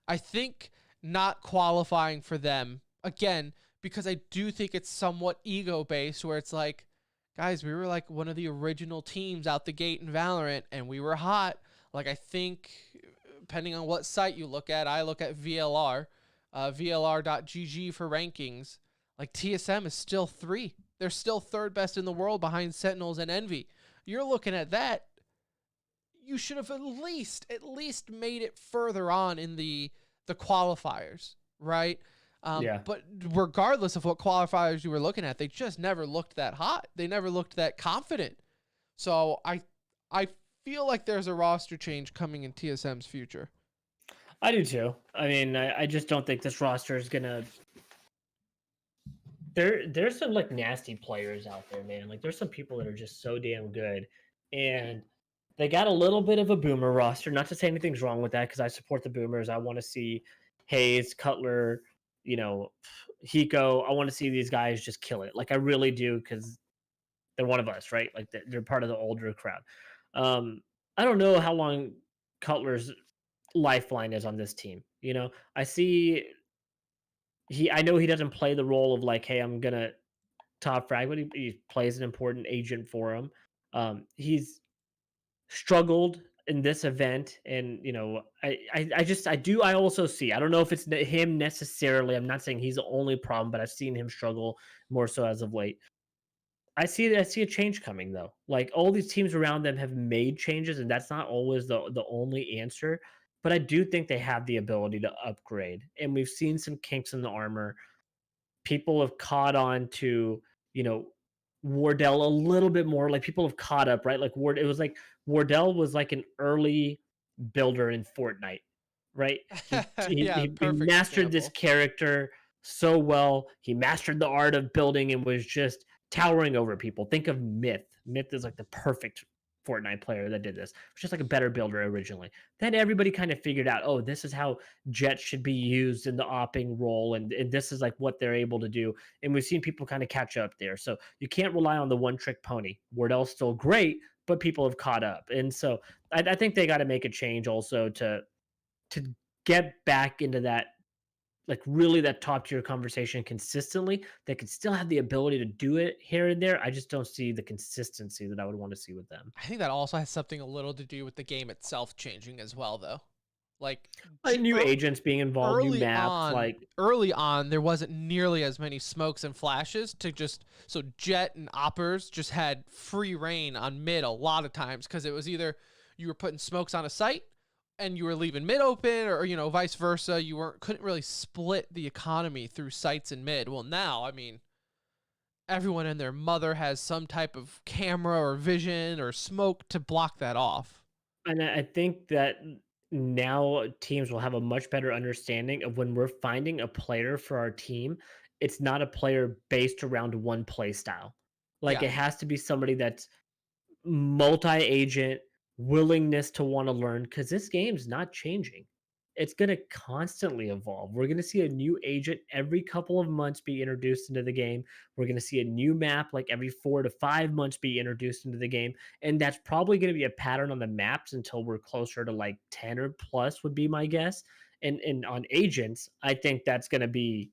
I think not qualifying for them, again, because I do think it's somewhat ego-based, where it's like, guys, we were like one of the original teams out the gate in Valorant, and we were hot. Like, I think, depending on what site you look at, I look at VLR, VLR.gg for rankings. Like, TSM is still 3. They're still 3rd best in the world behind Sentinels and Envy. You're looking at that. You should have at least made it further on in the qualifiers, right? But regardless of what qualifiers you were looking at, they just never looked that hot. They never looked that confident. So I feel like there's a roster change coming in TSM's future. I do too. I mean, I just don't think this roster is gonna. There's some like nasty players out there, man. Like there's some people that are just so damn good, and they got a little bit of a boomer roster. Not to say anything's wrong with that, because I support the boomers. I want to see Hayes, Cutler, you know, Hiko. I want to see these guys just kill it. Like I really do, because they're one of us, right? Like they're part of the older crowd. Um, I don't know how long Cutler's lifeline is on this team. You know, I see I know he doesn't play the role of like, hey, I'm gonna top frag, but he plays an important agent for him. He's struggled in this event, and you know, I also see. I don't know if it's him necessarily. I'm not saying he's the only problem, but I've seen him struggle more so as of late. I see a change coming though. Like all these teams around them have made changes, and that's not always the only answer. But I do think they have the ability to upgrade, and we've seen some kinks in the armor. People have caught on to, you know, Wardell a little bit more. Like people have caught up, right? Like Ward, it was like Wardell was like an early builder in Fortnite, right? Yeah, He perfect mastered this example. character so well. He mastered the art of building and was just towering over people. Think of Myth. Myth is like the perfect Fortnite player that did this. It was just like a better builder originally. Then everybody kind of figured out, oh, this is how Jet should be used in the opping role, and this is like what they're able to do. And we've seen people kind of catch up there. So you can't rely on the one trick pony. Wardell's still great, but people have caught up. And so I think they got to make a change also to get back into that, like really that top tier conversation consistently. They could still have the ability to do it here and there. I just don't see the consistency that I would want to see with them. I think that also has something a little to do with the game itself changing as well, though. Like Like new agents being involved, new early maps, on, like there wasn't nearly as many smokes and flashes to just so Jet and Oppers just had free reign on mid a lot of times because it was either you were putting smokes on a site and you were leaving mid open, or you know, vice versa. You couldn't really split the economy through sites and mid. Well, now I mean, everyone and their mother has some type of camera or vision or smoke to block that off. and I think that now teams will have a much better understanding of when we're finding a player for our team, it's not a player based around one play style. Like Yeah. it has to be somebody that's multi-agent, willingness to want to learn, because this game's not changing. It's going to constantly evolve. We're going to see a new agent every couple of months be introduced into the game. We're going to see a new map like every 4 to 5 months be introduced into the game. And that's probably going to be a pattern on the maps until we're closer to like 10 or plus, would be my guess. And on agents, I think that's going to be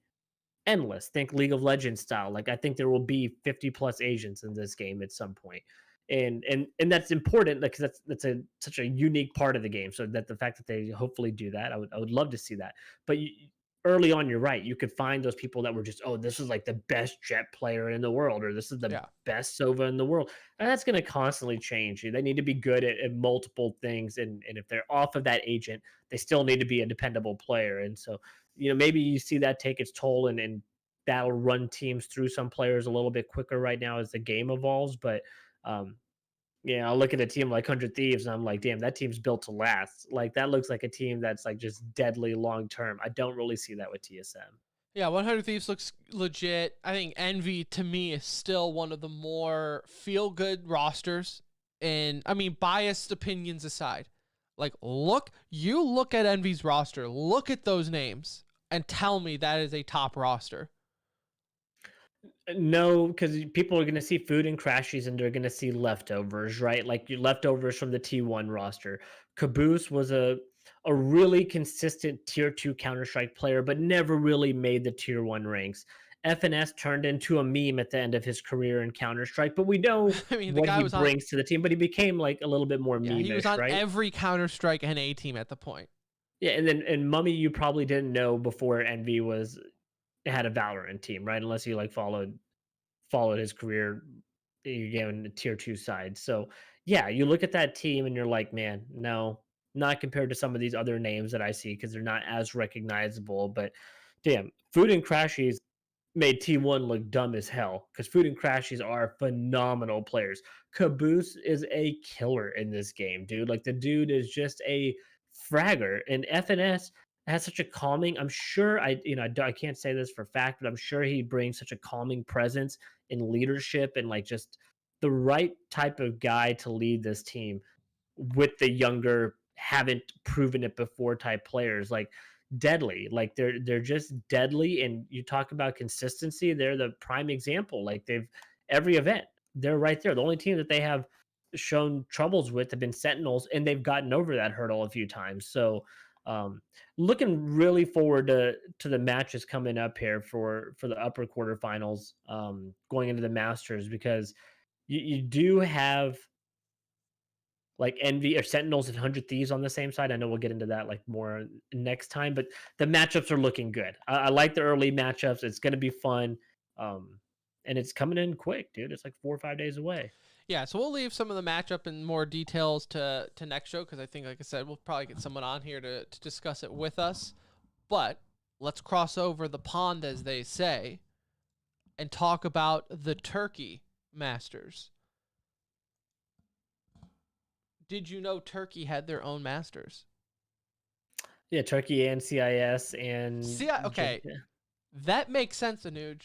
endless. Think League of Legends style. Like I think there will be 50 plus agents in this game at some point. And that's important because that's a such a unique part of the game. So that the fact that they hopefully do that, I would love to see that. But early on, you're right. You could find those people that were just, oh, this is like the best jet player in the world, or this is the Yeah. best Sova in the world. And that's going to constantly change. They need to be good at multiple things, and if they're off of that agent, they still need to be a dependable player. And so you know, maybe you see that take its toll, and that'll run teams through some players a little bit quicker right now as the game evolves. But um, yeah, I look at a team like 100 Thieves and I'm like, damn, that team's built to last. Like that looks like a team that's like just deadly long term. I don't really see that with TSM. Yeah, 100 Thieves looks legit. I think Envy, to me, is still one of the more feel-good rosters. And, I mean, biased opinions aside, like, you look at Envy's roster, look at those names, and tell me that is a top roster. No, because people are going to see food and crashes, and they're going to see leftovers, right? Like your leftovers from the T1 roster. Caboose was a really consistent tier 2 Counter Strike player, but never really made the tier 1 ranks. FNS turned into a meme at the end of his career in Counter Strike, but we know I mean, the what guy he was on, brings to the team. But he became like a little bit more yeah, he was meme-ish, on right? every Counter-Strike NA team at the point. Yeah, and Mummy, you probably didn't know before Envy was had a Valorant team, right? Unless you like followed his career, again, the tier 2 side. So yeah, you look at that team and you're like, man, no, not compared to some of these other names that I see, because they're not as recognizable. But damn, food and crashies, made T1 look dumb as hell because Food and Crashies are phenomenal players. Caboose is a killer in this game, dude. Like the dude is just a fragger, and FNS has such a calming. I'm sure I can't say this for fact, but I'm sure he brings such a calming presence in leadership and like just the right type of guy to lead this team with the younger, haven't proven it before type players. Like deadly, like they're just deadly. And you talk about consistency, they're the prime example. Like they've every event, they're right there. The only team that they have shown troubles with have been Sentinels, and they've gotten over that hurdle a few times. So um looking really forward to the matches coming up here for the upper quarterfinals, going into the Masters, because you do have like Envy or Sentinels and 100 Thieves on the same side. I know we'll get into that like more next time, but the matchups are looking good. I like the early matchups. It's going to be fun. Um, and it's coming in quick, dude. It's like 4 or 5 days away. Yeah, so we'll leave some of the matchup and more details to next show because I think, like I said, we'll probably get someone on here to discuss it with us. But let's cross over the pond, as they say, and talk about the Turkey Masters. Did you know Turkey had their own Masters? Yeah, Turkey and CIS and See, okay, yeah. that makes sense, Anuj.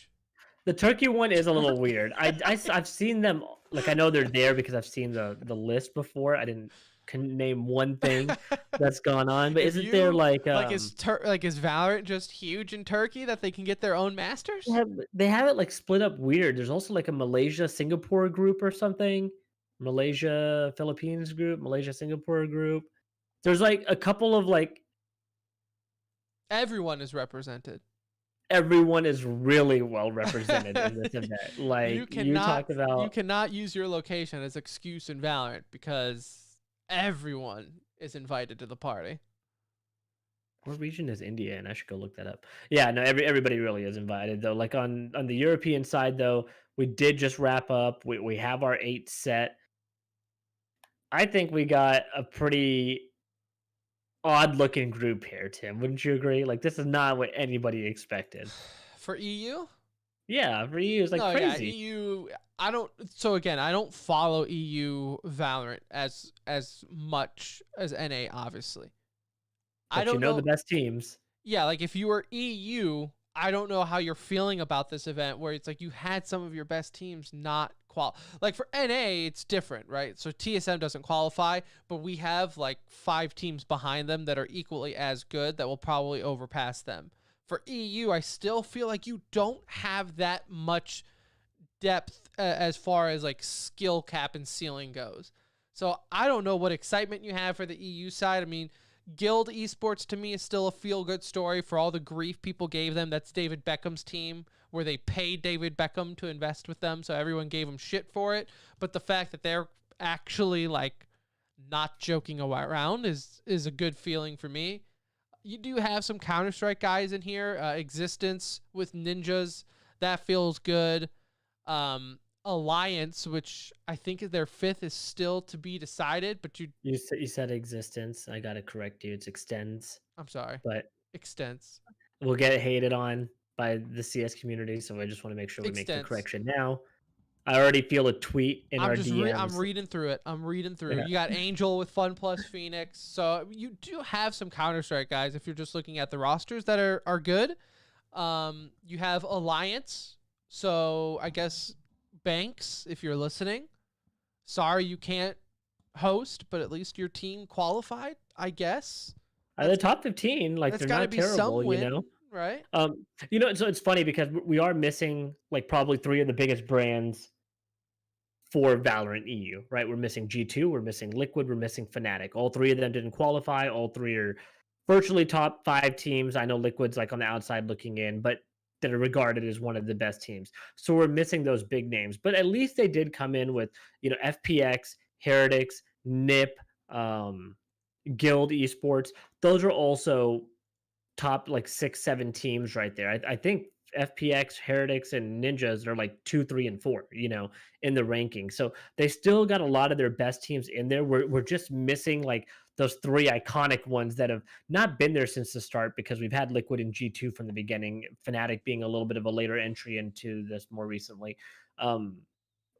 The Turkey one is a little weird. I've seen them, like I know they're there because I've seen the list before. I didn't can name one thing that's gone on, but If isn't there you like is Valorant just huge in Turkey that they can get their own Masters? they have it like split up weird. There's also like a Malaysia Singapore group or something. Malaysia Philippines group, Malaysia Singapore group. There's like a couple of like Everyone is represented. everyone is really well represented in this event. Like you talk about you cannot use your location as excuse in Valorant because everyone is invited to the party. what region is India? And I should go look that up. Yeah, no, everybody really is invited though. Like on the European side though, we did just wrap up. We have our 8 set. I think we got a pretty odd looking group here, Tim. Wouldn't you agree? Like this is not what anybody expected. For EU? Yeah, for you it's like No, yeah, crazy. EU. I don't. So again, I don't follow EU Valorant as much as NA. Obviously, I But you don't know know. the best teams. Yeah, like if you were EU, I don't know how you're feeling about this event where it's like you had some of your best teams not like for NA, it's different, right? So TSM doesn't qualify, but we have like 5 teams behind them that are equally as good that will probably overpass them. For EU, I still feel like you don't have that much depth as far as like skill cap and ceiling goes. So I don't know what excitement you have for the EU side. I mean, Guild Esports to me is still a feel-good story for all the grief people gave them. That's David Beckham's team, where they paid David Beckham to invest with them, so everyone gave him shit for it. But the fact that they're actually like not joking around is a good feeling for me. You do have some Counter-Strike guys in here. Existence with Ninjas, that feels good. Alliance, which I think their 5th is still to be decided, but You said existence. I gotta correct you. It's extends, I'm sorry, but extents. we'll get hated on by the CS community. So I just want to make sure we make the Extents. correction now. I already feel a tweet in our DMs. I'm reading through it. I'm reading through. Yeah. You got Angel with Fun Plus Phoenix. So you do have some Counter-Strike guys if you're just looking at the rosters that are good. You have Alliance. So I guess Banks, if you're listening. Sorry you can't host, but at least your team qualified, I guess. The top 15, like That's they're got to not be some terrible, you win, know. right? So it's funny because we are missing like probably 3 of the biggest brands for Valorant EU, right? We're missing G2, we're missing Liquid, we're missing Fnatic. All 3 of them didn't qualify. All 3 are virtually top 5 teams. I know Liquid's like on the outside looking in, but that are regarded as one of the best teams. So we're missing those big names. But at least they did come in with, FPX, Heretics, NIP, Guild Esports. Those are also top like 6, 7 teams right there. I think FPX, Heretics, and Ninjas are like 2, 3, and 4, in the ranking. So they still got a lot of their best teams in there. We're just missing like those three iconic ones that have not been there since the start because we've had Liquid and G2 from the beginning. Fnatic being a little bit of a later entry into this more recently. Um,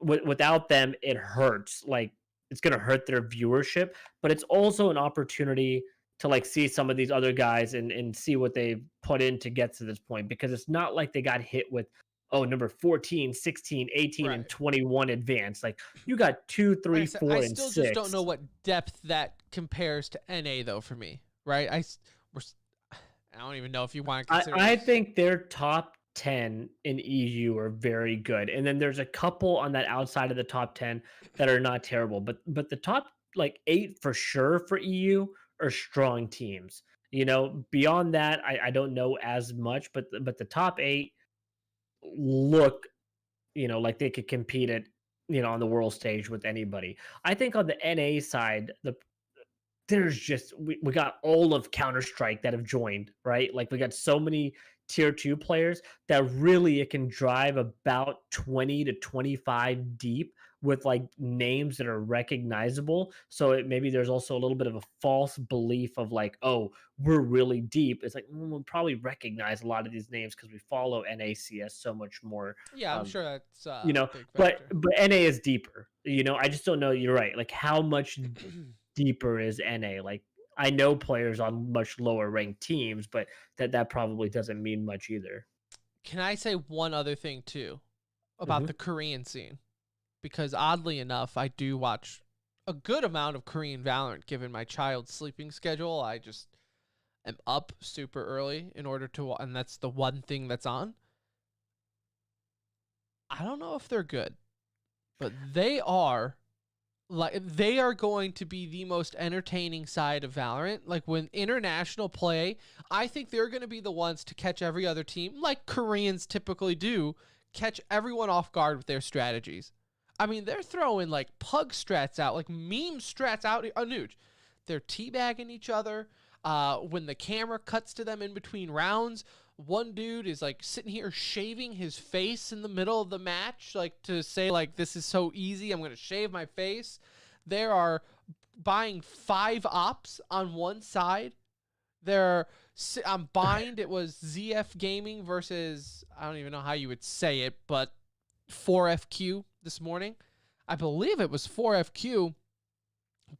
without them, it hurts. Like it's going to hurt their viewership, but it's also an opportunity to like see some of these other guys and see what they've put in to get to this point because it's not like they got hit with number 14, 16, 18, and Right. 21 advanced. Like you got 2, Like I 3, said, I 4, and still just don't 6. know what depth that compares to NA though for me, right? I don't even know if you want to consider I this. think their top 10 in EU are very good. And then there's a couple on that outside of the top 10 that are not terrible. But the top like 8 for sure for EU are strong teams. Beyond that, I don't know as much, but the top 8 look, like they could compete at, on the world stage with anybody. I think on the NA side, there's just we got all of Counter-Strike that have joined, right? Like we got so many tier 2 players that really it can drive about 20 to 25 deep with like names that are recognizable. So maybe there's also a little bit of a false belief of like, oh, we're really deep. It's like we'll probably recognize a lot of these names because we follow NACS so much more. Yeah, I'm Um, sure that's you a know, big but factor. but NA is deeper. I just don't know. You're right. Like how much deeper is NA. Like I know players on much lower ranked teams, but that probably doesn't mean much either. Can I say one other thing too about Mhm. the Korean scene? Because oddly enough, I do watch a good amount of Korean Valorant given my child's sleeping schedule. I just am up super early in order to, and that's the one thing that's on. I don't know if they're good, but they are going to be the most entertaining side of Valorant. Like when international play, I think they're going to be the ones to catch every other team, like Koreans typically do, catch everyone off guard with their strategies. I mean, they're throwing like pug strats out, like meme strats out on Nuge. They're teabagging each other. When the camera cuts to them in between rounds, one dude is like sitting here shaving his face in the middle of the match, like to say like this is so easy. I'm gonna shave my face. There are buying 5 ops on one side. They're on Bind. It was ZF Gaming versus I don't even know how you would say it, but 4FQ this morning. I believe it was 4FQ.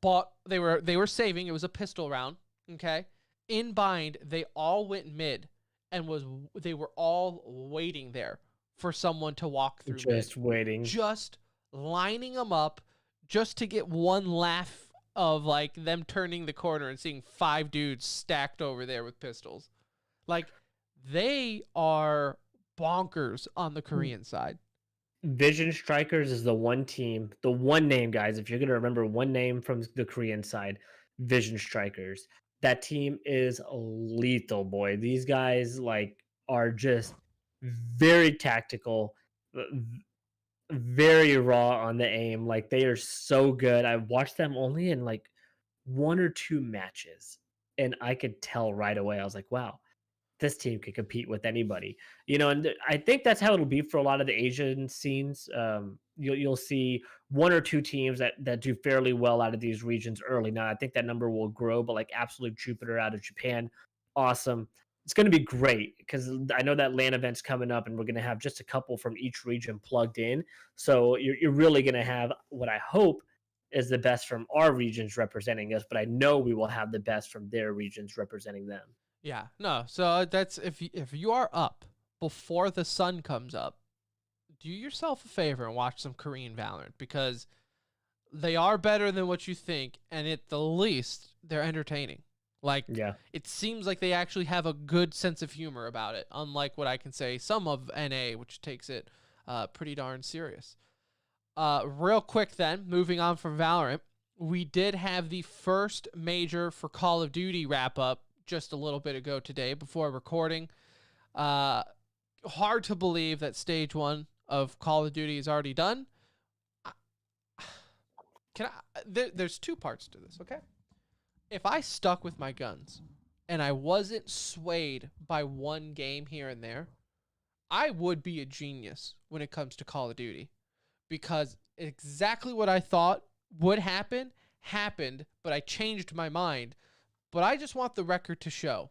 But they were saving. It was a pistol round. Okay. In Bind, they all went mid and they were all waiting there for someone to walk through mid. Just waiting. Just lining them up just to get one laugh of like them turning the corner and seeing 5 dudes stacked over there with pistols. Like they are bonkers on the Korean side. Vision Strikers is the one team, the one name, guys. If you're gonna remember one name from the Korean side, Vision Strikers. That team is lethal, boy. These guys like are just very tactical, very raw on the aim. Like they are so good. I watched them only in like 1 or 2 matches, and I could tell right away. I was like, wow, this team can compete with anybody, and I think that's how it'll be for a lot of the Asian scenes. You'll see 1 or 2 teams that do fairly well out of these regions early. Now, I think that number will grow, but like Absolute Jupiter out of Japan, awesome. It's going to be great because I know that LAN event's coming up, and we're going to have just a couple from each region plugged in. So you're really going to have what I hope is the best from our regions representing us, but I know we will have the best from their regions representing them. Yeah, no. So that's if you are up before the sun comes up, do yourself a favor and watch some Korean Valorant because they are better than what you think, and at the least they're entertaining. Like Yeah. it seems like they actually have a good sense of humor about it, unlike what I can say some of NA, which takes it pretty darn serious. Real quick then, moving on from Valorant, we did have the first major for Call of Duty wrap up just a little bit ago today before recording. Hard to believe that stage 1 of Call of Duty is already done. There's 2 parts to this, okay? If I stuck with my guns and I wasn't swayed by one game here and there, I would be a genius when it comes to Call of Duty, because exactly what I thought would happen happened, but I changed my mind. But I just want the record to show.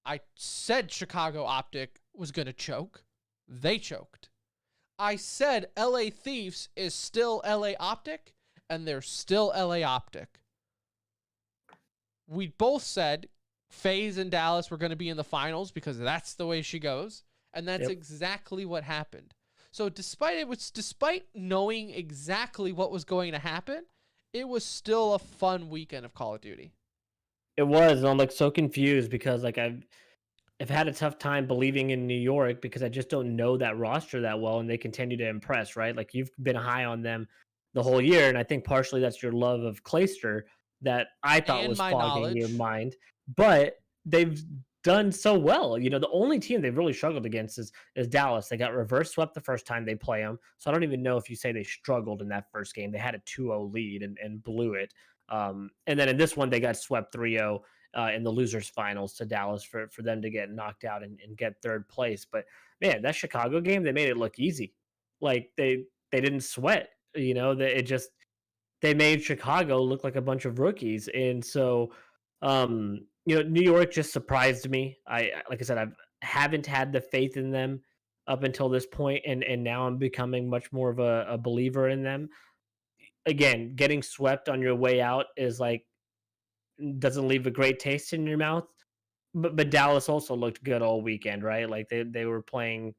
I said Chicago Optic was going to choke. They choked. I said LA Thieves is still LA Optic, and they're still LA Optic. We both said FaZe and Dallas were going to be in the finals because that's the way she goes, and that's exactly what happened. So despite knowing exactly what was going to happen, it was still a fun weekend of Call of Duty. It was, and I'm like so confused because like I've had a tough time believing in New York because I just don't know that roster that well, and they continue to impress, right? Like you've been high on them the whole year, and I think partially that's your love of Clayster that I thought And was my fogging your knowledge. mind. But they've done so well. You know, the only team they've really struggled against is Dallas. They got reverse swept the first time they play them, so I don't even know if you say they struggled in that first game. They had a 2-0 lead and blew it. And then in this one, they got swept 3-0 in the losers finals to Dallas for them to get knocked out and get third place. But man, that Chicago game, they made it look easy. Like they didn't sweat, you know, they made Chicago look like a bunch of rookies. And so you know, New York just surprised me. Like I said, haven't had the faith in them up until this point, and now I'm becoming much more of a believer in them. Again, getting swept on your way out is like doesn't leave a great taste in your mouth. But Dallas also looked good all weekend, right? Like they were playing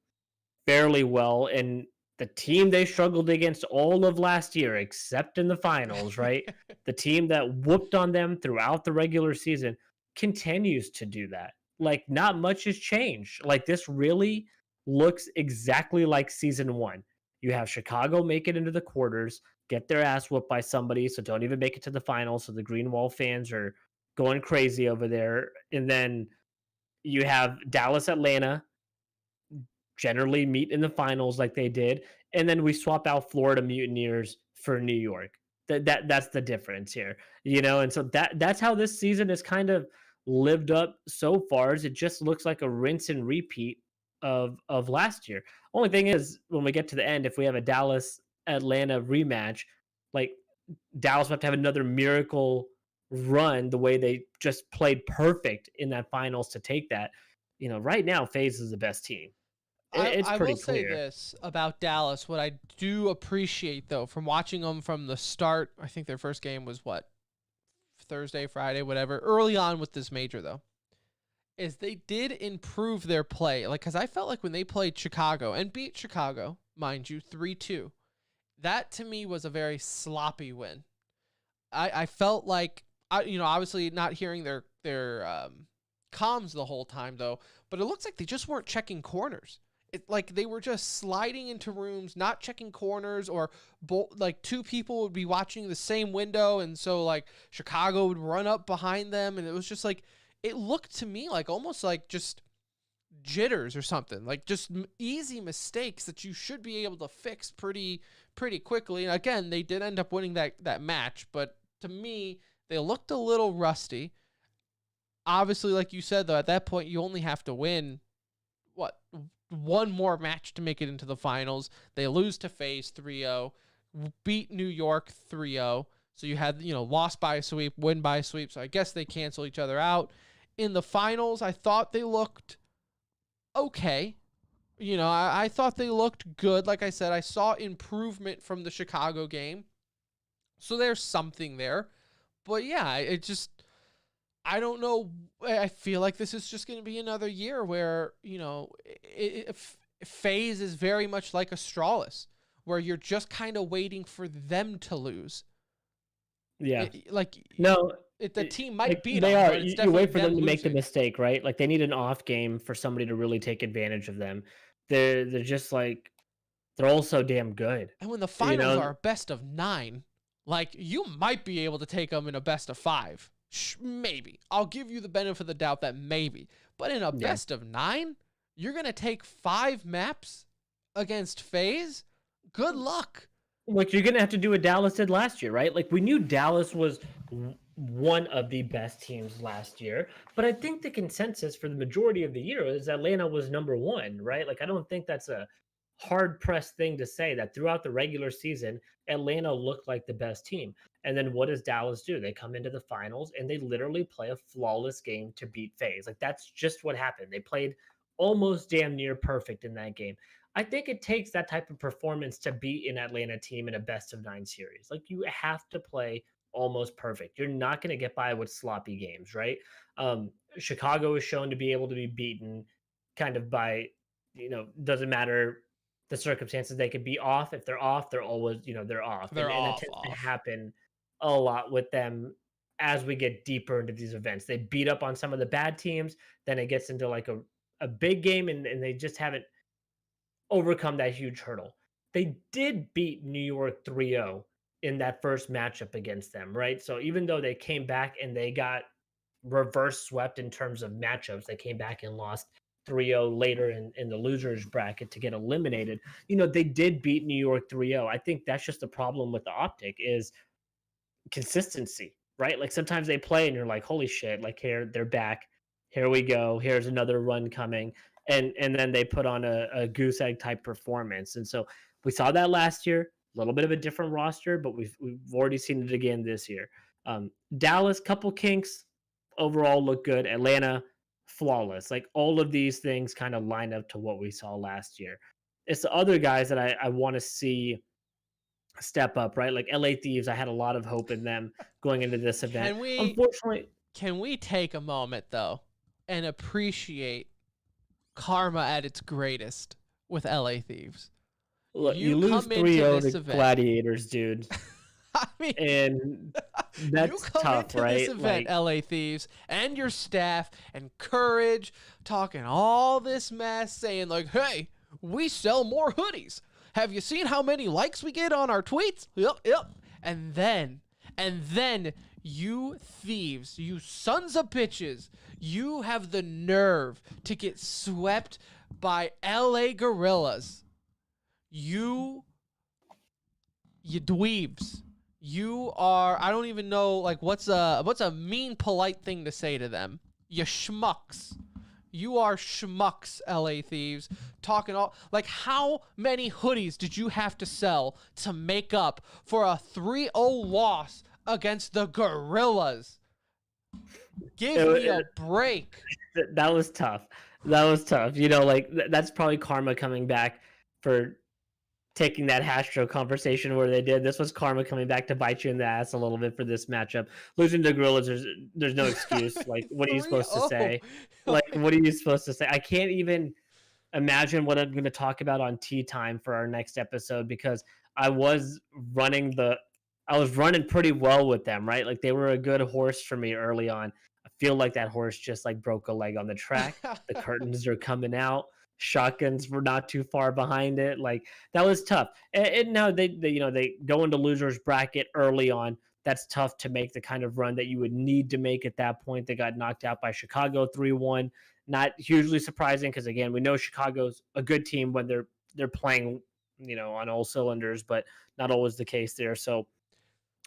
fairly well, and the team they struggled against all of last year, except in the finals, right? The team that whooped on them throughout the regular season continues to do that. Like not much has changed. Like this really looks exactly like season one. You have Chicago make it into the quarters, get their ass whooped by somebody, so don't even make it to the finals. So the Green Wall fans are going crazy over there. And then you have Dallas, Atlanta, generally meet in the finals like they did, and then we swap out Florida Mutineers for New York. That's the difference here, you know. And so that's how this season has kind of lived up so far. Is it just looks like a rinse and repeat of last year. Only thing is, when we get to the end, if we have a Dallas Atlanta rematch, like Dallas will have to have another miracle run the way they just played perfect in that finals to take that. You know, right now, FaZe is the best team. It's I will pretty say clear. this about Dallas. What I do appreciate, though, from watching them from the start, I think their first game was what? Thursday, Friday, whatever. Early on with this major, though, is they did improve their play. Like, because I felt like when they played Chicago and beat Chicago, mind you, 3-2, that to me was a very sloppy win. I felt like, obviously not hearing their comms the whole time, though, but it looks like they just weren't checking corners. Like they were just sliding into rooms, not checking corners, or like two people would be watching the same window, and so like Chicago would run up behind them, and it was just like it looked to me like almost like just jitters or something, like just easy mistakes that you should be able to fix pretty quickly. And again, they did end up winning that match, but to me, they looked a little rusty. Obviously, like you said, though, at that point you only have to win what, one more match to make it into the finals. They lose to FaZe 3-0, beat New York 3-0. So you had, lost by a sweep, win by a sweep. So I guess they cancel each other out. In the finals, I thought they looked okay. I thought they looked good. Like I said, I saw improvement from the Chicago game. So there's something there. But yeah, I don't know. I feel like this is just going to be another year where, FaZe is very much like Astralis, where you're just kind of waiting for them to lose. Yeah. No, the it- team might like, beat they them, are. but it's You definitely wait for them to make the losing. mistake, right? Like they need an off game for somebody to really take advantage of them. They're just like they're all so damn good. And when the You finals know, are a best of 9, like you might be able to take them in a best of 5. Maybe. I'll give you the benefit of the doubt that maybe. But in a yeah. best of 9, you're going to take 5 maps against FaZe? Good luck. Like you're gonna have to do what Dallas did last year, right? Like we knew Dallas was one of the best teams last year. But I think the consensus for the majority of the year is Atlanta was number one, right? Like, I don't think that's a hard pressed thing to say that throughout the regular season, Atlanta looked like the best team. And then what does Dallas do? They come into the finals and they literally play a flawless game to beat FaZe. Like, that's just what happened. They played almost damn near perfect in that game. I think it takes that type of performance to beat an Atlanta team in a best of 9 series. Like, you have to play almost perfect. You're not going to get by with sloppy games, right? Chicago is shown to be able to be beaten kind of by, doesn't matter the circumstances. They could be off. If they're off, they're always, they're off. They're And that off, tends to off. happen a lot with them as we get deeper into these events. They beat up on some of the bad teams, then it gets into like a big game, and they just haven't overcome that huge hurdle. They did beat New York 3-0 in that first matchup against them, right? So even though they came back and they got reverse swept in terms of matchups, they came back and lost 3-0 later in the losers bracket to get eliminated. They did beat New York 3-0. I think that's just the problem with the optic is consistency, right? Like sometimes they play and you're like, holy shit, like here they're back. Here we go. Here's another run coming. And then they put on a goose egg type performance. And so we saw that last year, a little bit of a different roster, but we've already seen it again this year. Dallas, couple kinks, overall look good. Atlanta, flawless. Like all of these things kind of line up to what we saw last year. It's the other guys that I want to see step up, right? Like LA Thieves, I had a lot of hope in them going into this event. Can we take a moment though and appreciate karma at its greatest with LA Thieves? Look, you lose 3-0 to Gladiators, dude. I mean, and that's you come tough, into right? this event, LA Thieves, and your staff and Courage talking all this mess, saying like, "Hey, we sell more hoodies. Have you seen how many likes we get on our tweets?" Yep. And then you thieves, you sons of bitches, you have the nerve to get swept by LA Gorillas. You dweebs. You are, I don't even know, like, what's a mean, polite thing to say to them? You schmucks. You are schmucks, LA Thieves. Talking all, like, how many hoodies did you have to sell to make up for a 3-0 loss against the Gorillas? Give me a break. That was tough. Like, that's probably karma coming back for taking that Hastro conversation where they did. This was karma coming back to bite you in the ass a little bit for this matchup. Losing to Gorillas, there's no excuse. Like, what are you supposed to say? Like, what are you supposed to say? I can't even imagine what I'm going to talk about on tea time for our next episode because I was running pretty well with them, right? Like, they were a good horse for me early on. I feel like that horse just like broke a leg on the track. The curtains are coming out. Shotguns were not too far behind it. Like, that was tough. And now they go into losers bracket early on. That's tough to make the kind of run that you would need to make at that point. They got knocked out by Chicago 3-1. Not hugely surprising because again, we know Chicago's a good team when they're playing, on all cylinders, but not always the case there. So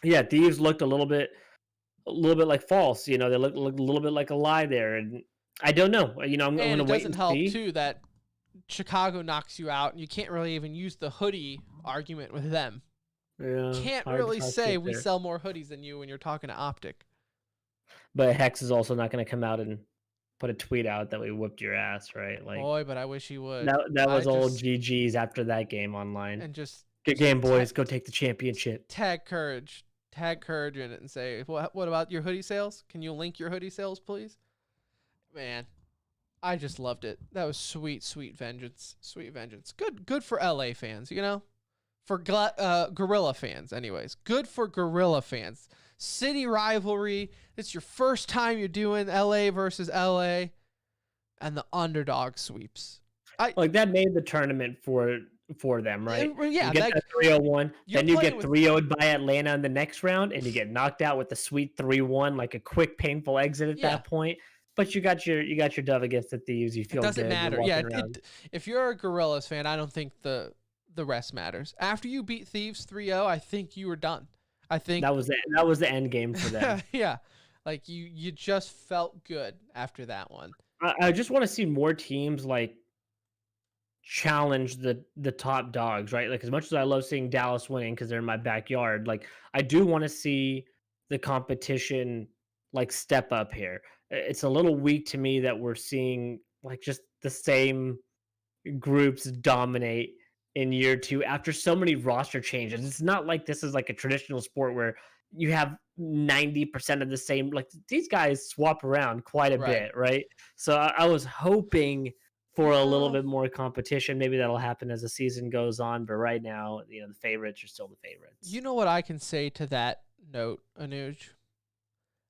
yeah, Thieves looked a little bit like false. They look a little bit like a lie there. And I don't know. I'm going to wait and see. It doesn't help too that Chicago knocks you out and you can't really even use the hoodie argument with them. Yeah, can't really say we sell more hoodies than you when you're talking to Optic. But Hex is also not going to come out and put a tweet out that we whipped your ass, right? Like, boy, but I wish he would. That was all GG's after that game online. And just good game, boys. Go take the championship. Tag Courage in it and say, what about your hoodie sales? Can you link your hoodie sales, please? Man, I just loved it. That was sweet vengeance. Sweet vengeance. Good for LA fans, For Gorilla fans, anyways. Good for Gorilla fans. City rivalry. It's your first time you're doing LA versus LA. And the underdog sweeps. That made the tournament for them, right? Yeah. You get that 3-0-1. Then you get 3-0'd by Atlanta in the next round, and you get knocked out with the sweet 3-1, like a quick, painful exit at that point. But you got your dove against the Thieves. You feel good. It doesn't matter. Yeah, if you're a Gorillas fan, I don't think the rest matters. After you beat Thieves 3-0, I think you were done. I think that was the end game for them. yeah, like you just felt good after that one. I just want to see more teams like challenge the top dogs, right? Like as much as I love seeing Dallas winning because they're in my backyard, like I do want to see the competition like step up here. It's a little weak to me that we're seeing like just the same groups dominate in year two after so many roster changes. It's not like this is like a traditional sport where you have 90% of the same, like these guys swap around quite a Right. bit, right? So I was hoping for a little Well, bit more competition. Maybe that'll happen as the season goes on, but right now, the favorites are still the favorites. you know what I can say to that note, Anuj?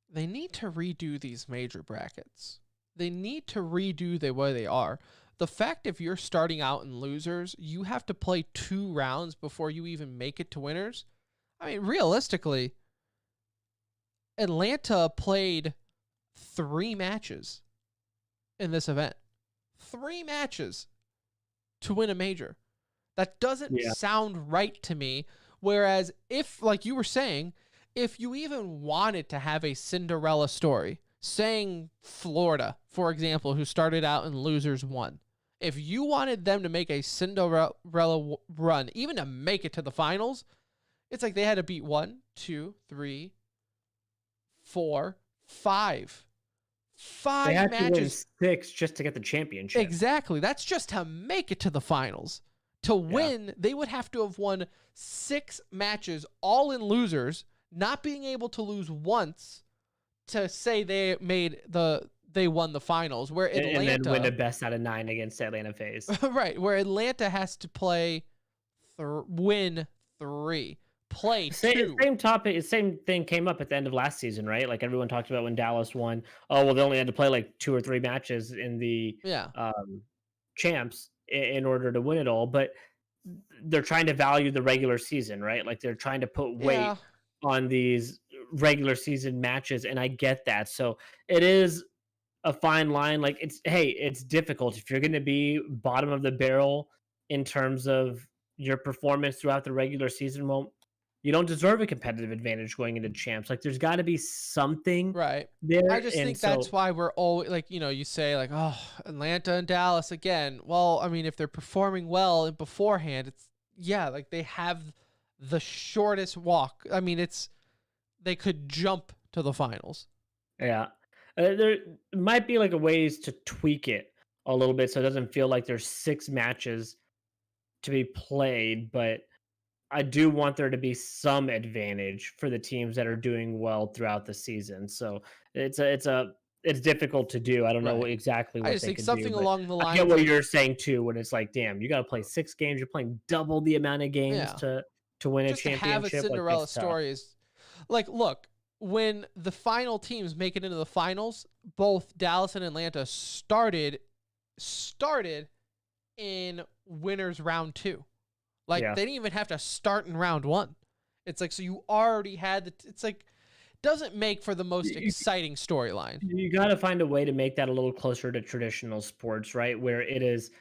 They need to redo these major brackets. They need to redo the way they are. The fact if you're starting out in losers, you have to play 2 rounds before you even make it to winners. I mean, realistically, Atlanta played 3 matches in this event. 3 matches to win a major. That doesn't Yeah. sound right to me. Whereas if, like you were saying, if you even wanted to have a Cinderella story, saying Florida, for example, who started out in losers 1, if you wanted them to make a Cinderella run, even to make it to the finals, it's like they had to beat 1, 2, 3, 4, 5. They 5 had to win matches. 6 just to get the championship. Exactly. That's just to make it to the finals. To win, they would have to have won 6 matches, all in losers, not being able to lose once to say they won the finals. Where Atlanta, and then win a best out of 9 against Atlanta FaZe. right? Where Atlanta has to play, win 3, play 2. Same topic, same thing came up at the end of last season, right? Like everyone talked about when Dallas won. Oh well, they only had to play like 2 or 3 matches in the Yeah, champs in order to win it all. But they're trying to value the regular season, right? Like they're trying to put weight yeah, on these regular season matches, and I get that. So it is a fine line. Like it's difficult if you're going to be bottom of the barrel in terms of your performance throughout the regular season. Well, you don't deserve a competitive advantage going into champs. Like there's got to be something right. there, I just and think so that's why we're always like, you say like, oh, Atlanta and Dallas again. Well, I mean, if they're performing well beforehand, it's like they have the shortest walk. I mean, they could jump to the finals. yeah, there might be like a ways to tweak it a little bit so it doesn't feel like there's 6 matches to be played, but I do want there to be some advantage for the teams that are doing well throughout the season. So it's difficult to do. I don't know Right. exactly I what just they think could something do, but along the I lines get what of, you're saying too. When it's like, damn, you got to play 6 games. You're playing double the amount of games yeah, to win a just to have a championship. Like Cinderella it's tough. story is like, look, when the final teams make it into the finals, both Dallas and Atlanta started in winners round 2. Like Yeah. they didn't even have to start in round 1. It's like, so you already had it's like, doesn't make for the most exciting storyline. You got to find a way to make that a little closer to traditional sports, right? Where it is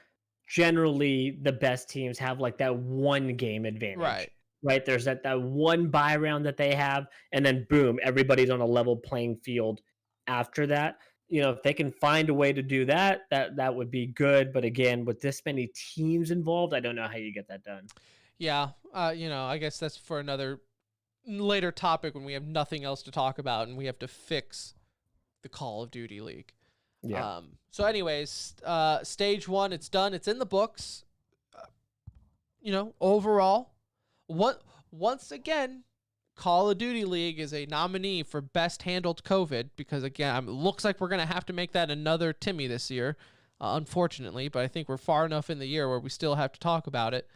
generally the best teams have like that one game advantage, Right. right? There's that one buy round that they have, and then boom, everybody's on a level playing field after that. If they can find a way to do that, that would be good. But again, with this many teams involved, I don't know how you get that done. Yeah. I guess that's for another later topic when we have nothing else to talk about and we have to fix the Call of Duty League. Yeah. So anyways, stage 1, it's done. It's in the books. Overall, once again, Call of Duty League is a nominee for best handled COVID because again, it looks like we're going to have to make that another Timmy this year, unfortunately, but I think we're far enough in the year where we still have to talk about it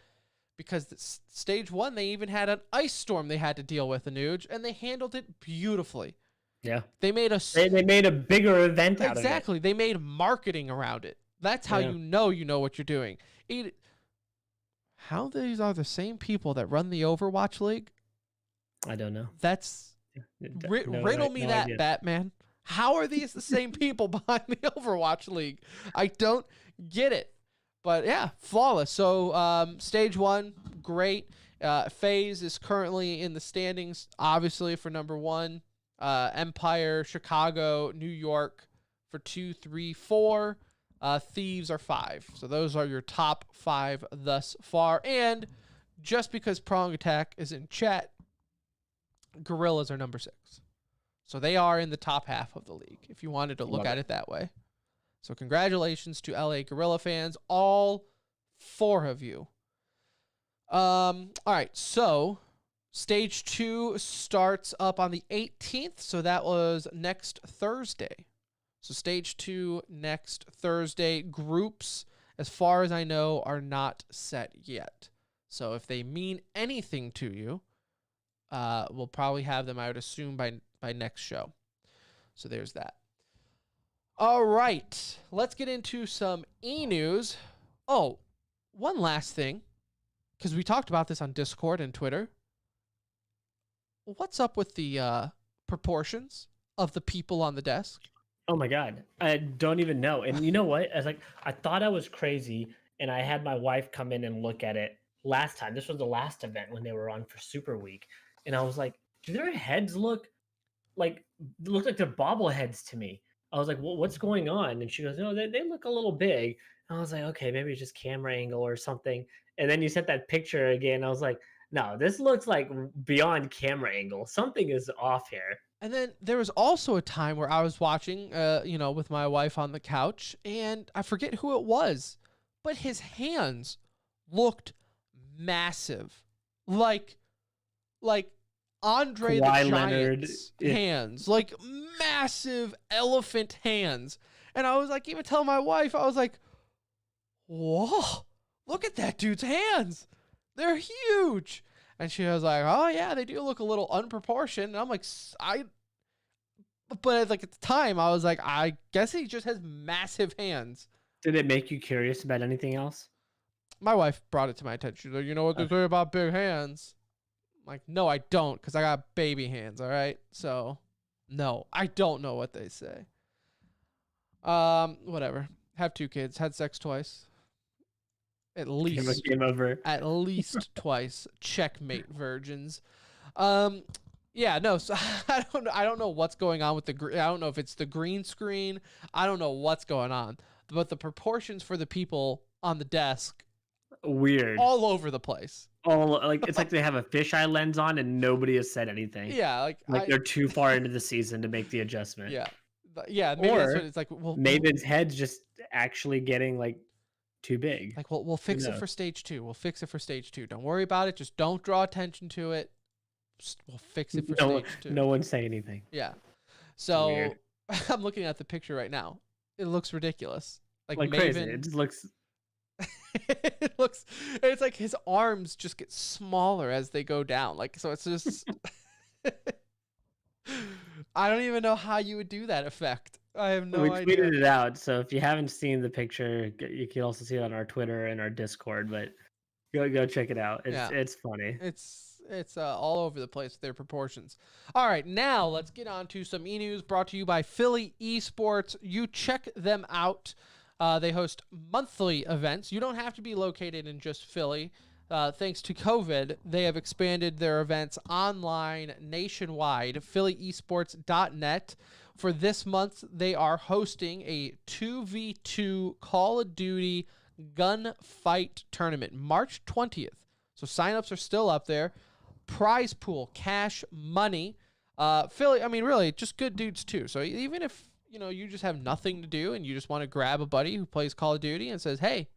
because stage 1, they even had an ice storm they had to deal with, Anuj, and they handled it beautifully. Yeah. They made They made a bigger event out of it. Exactly. They made marketing around it. That's how you know what you're doing. How these are the same people that run the Overwatch League? I don't know. That's riddle me that, idea. Batman. How are these the same people behind the Overwatch League? I don't get it. But yeah, flawless. So stage 1, great. FaZe is currently in the standings, obviously, for number 1. Empire, Chicago, New York for 2, 3, 4. Thieves are 5. So those are your top 5 thus far. And just because Prong Attack is in chat, Gorillas are number 6. So they are in the top half of the league, if you wanted to look at it that way. So congratulations to LA Gorilla fans, all 4 of you. All right, so stage 2 starts up on the 18th, so that was next Thursday. So stage 2 next Thursday. Groups, as far as I know, are not set yet. So if they mean anything to you, we'll probably have them, I would assume, by next show. So there's that. All right, let's get into some e-news. Oh, one last thing, because we talked about this on Discord and Twitter. What's up with the proportions of the people on the desk? Oh my God. I don't even know. And you know what? I thought I was crazy, and I had my wife come in and look at it last time. This was the last event when they were on for Super Week. And I was like, do their heads look like they're bobbleheads to me? I was like, well, what's going on? And she goes, no, they look a little big. And I was like, okay, maybe it's just camera angle or something. And then you sent that picture again. I was like, no, this looks like beyond camera angle. Something is off here. And then there was also a time where I was watching, with my wife on the couch, and I forget who it was, but his hands looked massive, like Andre the Kawhi Leonard. Giant's hands, like massive elephant hands. And I was like, even telling my wife, I was like, whoa, look at that dude's hands. They're huge. And she was like, oh yeah, they do look a little unproportioned. And I'm like, but like at the time I was like, I guess he just has massive hands. Did it make you curious about anything else? My wife brought it to my attention. She's like, you know what they say about big hands? I'm like, no, I don't, because I got baby hands, all right? So, no, I don't know what they say. Whatever. Have 2 kids. Had sex twice. At least. Game over. At least twice. Checkmate, virgins. Yeah, no, so I don't know what's going on with I don't know if it's the green screen. I don't know what's going on. But the proportions for the people on the desk, weird. All over the place. It's like they have a fisheye lens on and nobody has said anything. Yeah, like they're too far into the season to make the adjustment. Yeah. Yeah, maybe that's what it's like. Well, Maven's head's just actually getting like too big. Like, we'll fix it for stage 2. We'll fix it for stage 2. Don't worry about it. Just don't draw attention to it. We'll fix it for stage 2. No one say anything. Yeah. So I'm looking at the picture right now. It looks ridiculous. Like Maven, crazy. It just looks. It's like his arms just get smaller as they go down. Like, so it's just. I don't even know how you would do that effect. I have no idea. We tweeted it out, so if you haven't seen the picture, you can also see it on our Twitter and our Discord. But go check it out. It's funny. It's all over the place with their proportions. All right, now let's get on to some e-news brought to you by Philly Esports. You check them out. They host monthly events. You don't have to be located in just Philly. Thanks to COVID, they have expanded their events online nationwide. PhillyEsports.net. For this month, they are hosting a 2v2 Call of Duty gunfight tournament, March 20th. So signups are still up there. Prize pool, cash, money. Philly, I mean, really, just good dudes too. So even if, you just have nothing to do and you just want to grab a buddy who plays Call of Duty and says, hey,